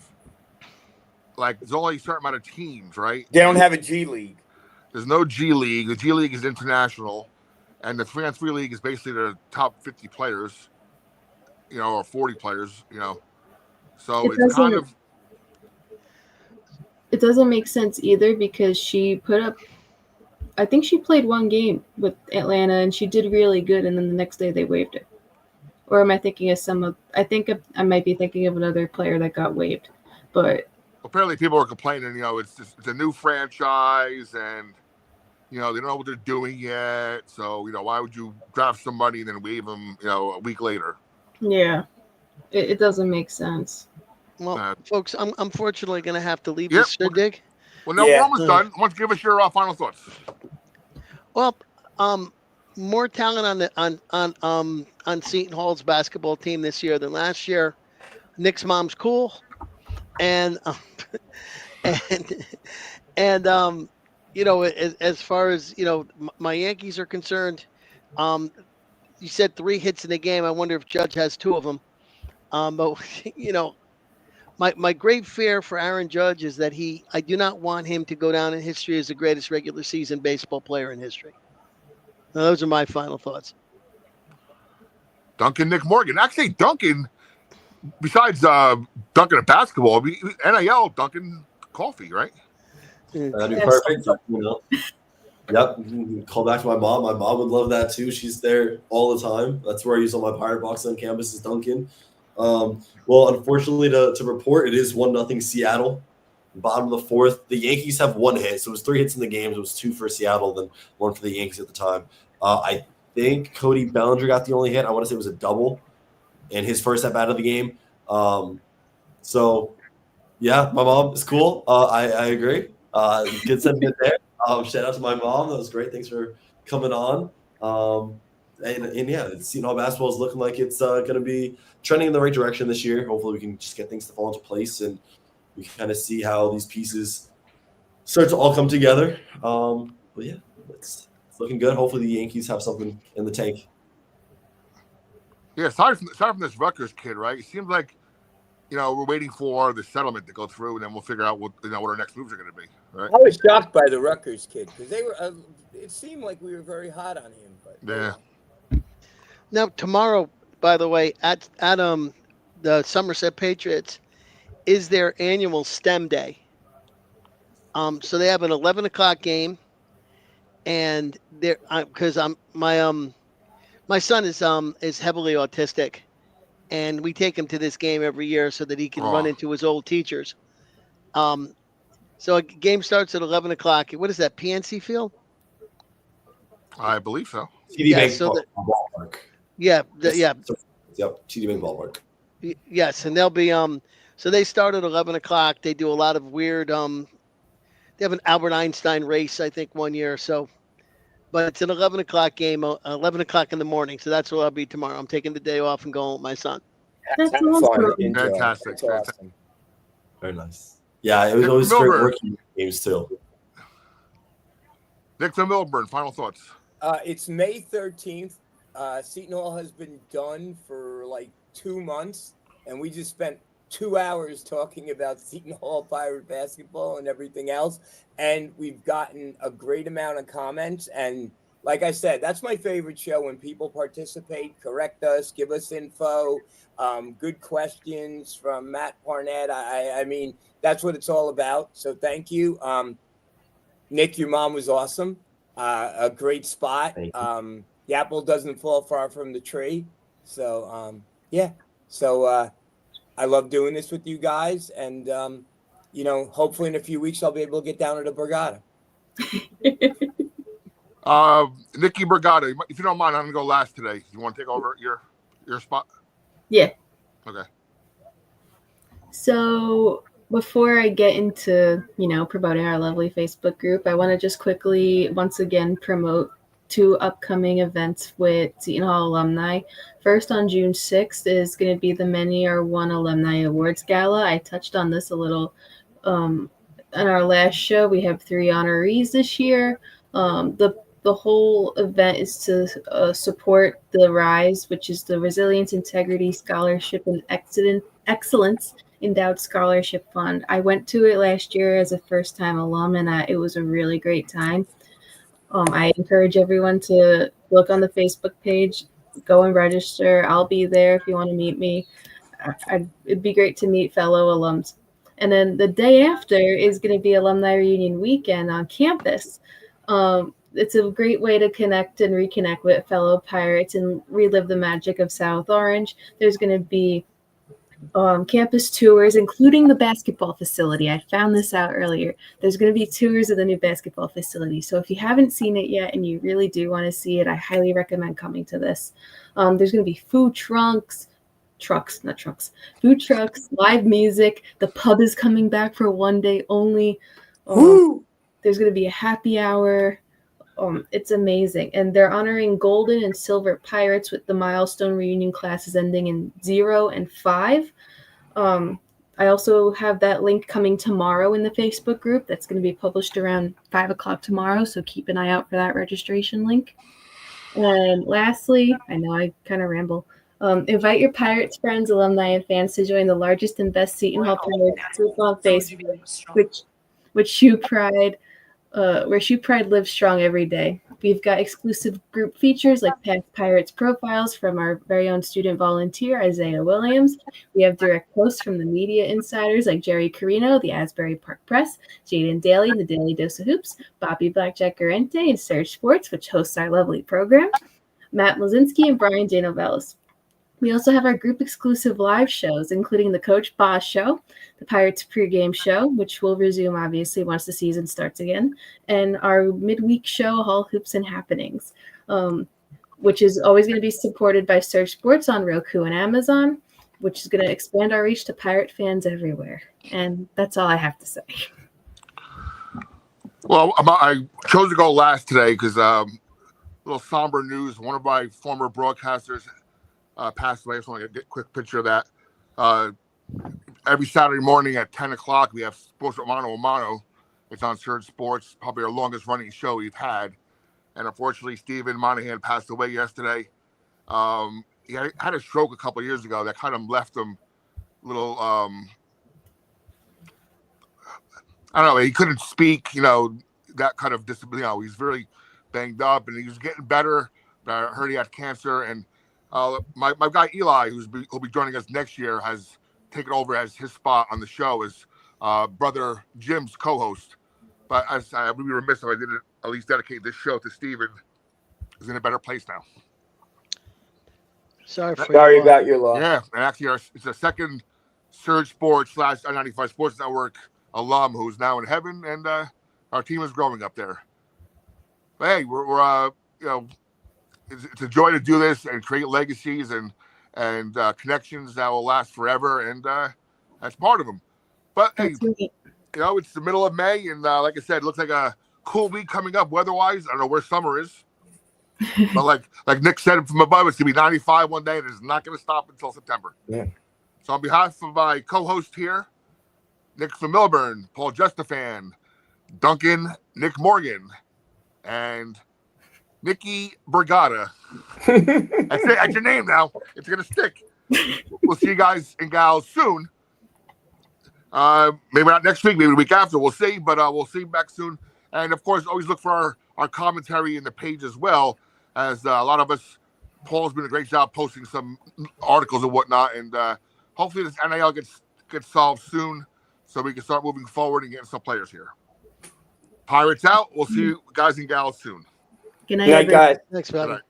there's only a certain amount of teams, right? They don't have a G League. There's no G League. The G League is international, and the 3-on-3 league is basically the top 50 players, or 40 players, So it's kind of. It doesn't make sense either because she put up. I think she played one game with Atlanta and she did really good, and then the next day they waived her. Or am I thinking of I think I might be thinking of another player that got waived, but apparently people are complaining. It's a new franchise, and they don't know what they're doing yet. So why would you draft somebody and then waive them? A week later. Yeah, it doesn't make sense. Well, folks, I'm unfortunately going to have to leave this dig. Well, no, we're almost done. Why don't you give us your final thoughts? Well, more talent on Seton Hall's basketball team this year than last year. Nick's mom's cool, and as far as my Yankees are concerned, you said 3 hits in the game. I wonder if Judge has 2 of them. But my great fear for Aaron Judge is that I do not want him to go down in history as the greatest regular season baseball player in history. Now, those are my final thoughts. Duncan Nick Morgan. Actually, Duncan, besides Duncan at basketball, NIL Duncan Coffee, right? That'd be perfect. Yep. Call back to my mom. My mom would love that too. She's there all the time. That's where I use all my Pirate Box on campus is Duncan. Well, unfortunately to report, it is 1-0 Seattle. Bottom of the 4th. The Yankees have 1 hit, so it was 3 hits in the game. It was 2 for Seattle, then 1 for the Yankees at the time. I think Cody Bellinger got the only hit. I want to say it was a double in his first at-bat of the game. So, yeah, my mom is cool. I agree. Good sentiment there. Shout out to my mom. That was great. Thanks for coming on. And yeah, Seton Hall basketball is looking like it's going to be trending in the right direction this year. Hopefully, we can just get things to fall into place, and we can kind of see how these pieces start to all come together. But yeah, it's looking good. Hopefully, the Yankees have something in the tank. Yeah, aside from this Rutgers kid, right? It seems like we're waiting for the settlement to go through, and then we'll figure out what our next moves are going to be. Right? I was shocked by the Rutgers kid because they were. It seemed like we were very hot on him, but yeah. Now tomorrow, by the way, at the Somerset Patriots is their annual STEM day. So they have an 11 o'clock game, and they're because my son is heavily autistic, and we take him to this game every year so that he can run into his old teachers. So a game starts at 11 o'clock. What is that, PNC Field? I believe so. TD Bank Ballpark. Yep, TD Bank Ballpark. Yes, and they'll be so they start at 11 o'clock. They do a lot of weird they have an Albert Einstein race, I think, one year. So, but it's an 11 o'clock game, 11 o'clock in the morning. So that's where I'll be tomorrow. I'm taking the day off and going with my son. That's fun. awesome. Fantastic. That's awesome. Very nice. Yeah, it was always great working games too. Nick to Milburn, final thoughts. It's May 13th. Seton Hall has been done for like 2 months, and we just spent 2 hours talking about Seton Hall Pirate basketball and everything else. And we've gotten a great amount of comments. And like I said, that's my favorite show when people participate, correct us, give us info, good questions from Matt Parnett. I mean, that's what it's all about. So thank you. Nick, your mom was awesome. A great spot. The apple doesn't fall far from the tree. So, yeah. So I love doing this with you guys. And, hopefully in a few weeks, I'll be able to get down to the Borgata. Nikki Borgata, if you don't mind, I'm going to go last today. You want to take over your spot? Yeah. Okay. So before I get into, promoting our lovely Facebook group, I want to just quickly, once again, promote 2 upcoming events with Seton Hall alumni. First, on June 6th is going to be the Many Are One Alumni Awards Gala. I touched on this a little on our last show. We have 3 honorees this year. The whole event is to support the RISE, which is the Resilience, Integrity, Scholarship, and Excellence Endowed Scholarship Fund. I went to it last year as a first-time alum, and it was a really great time. I encourage everyone to look on the Facebook page, go and register. I'll be there if you want to meet me. It'd be great to meet fellow alums. And then the day after is going to be Alumni Reunion Weekend on campus. It's a great way to connect and reconnect with fellow Pirates and relive the magic of South Orange. There's going to be campus tours, including the basketball facility. I found this out earlier. There's going to be tours of the new basketball facility. So if you haven't seen it yet and you really do want to see it, I highly recommend coming to this. There's going to be food trucks, live music. The pub is coming back for one day only. There's going to be a happy hour. It's amazing. And they're honoring golden and silver Pirates with the milestone reunion classes ending in 0 and 5. I also have that link coming tomorrow in the Facebook group. That's going to be published around 5 o'clock tomorrow. So keep an eye out for that registration link. And lastly, I know I kind of ramble. Invite your Pirates friends, alumni, and fans to join the largest and best Seton Hall Pirates group on Facebook, which Shoe Pride where Shoe Pride lives strong every day. We've got exclusive group features like past Pirates profiles from our very own student volunteer, Isaiah Williams. We have direct posts from the media insiders like Jerry Carino, the Asbury Park Press, Jaden Daly, the Daily Dose of Hoops, Bobby Blackjack Garente, and Surge Sports, which hosts our lovely program, Matt Lozinski, and Brian J. Novellis. We also have our group exclusive live shows, including the Coach Boss Show, the Pirates pregame show, which will resume obviously once the season starts again, and our midweek show, Hall Hoops and Happenings, which is always going to be supported by Surge Sports on Roku and Amazon, which is going to expand our reach to Pirate fans everywhere. And that's all I have to say. Well, I chose to go last today because little somber news. One of my former broadcasters passed away. I just want to get a quick picture of that. Every Saturday morning at 10 o'clock, we have Sports with Mano a Mano. It's on Surge Sports, probably our longest running show we've had. And unfortunately, Stephen Monahan passed away yesterday. He had a stroke a couple of years ago that kind of left him a little, I don't know, he couldn't speak, that kind of disability. He's very banged up and he was getting better. I heard he had cancer. And my guy Eli, who'll be joining us next year, has taken over as his spot on the show as brother Jim's co-host. But I would be remiss if I didn't at least dedicate this show to Steven, who's in a better place now. Sorry about your loss. Yeah, and actually it's a second Surge Sports / I-95 Sports Network alum who's now in heaven, and our team is growing up there. But hey, we're it's a joy to do this and create legacies and connections that will last forever, and that's part of them. But hey, it's the middle of May, and like I said, it looks like a cool week coming up weather-wise. I don't know where summer is, but like Nick said from above, it's gonna be 95 one day, and it's not gonna stop until September. Yeah. So on behalf of my co-host here, Nick from Milburn, Paul Justafan, Duncan, Nick Morgan, and Nikki Brigada. That's your name now. It's gonna stick. We'll see you guys and gals soon. Maybe not next week, maybe the week after. We'll see, but we'll see you back soon. And of course, always look for our commentary in the page as well, as a lot of us. Paul's been a great job posting some articles and whatnot, and hopefully this NIL gets solved soon, so we can start moving forward and getting some players here. Pirates out. We'll see you guys and gals soon. Good night, guys. Thanks, brother.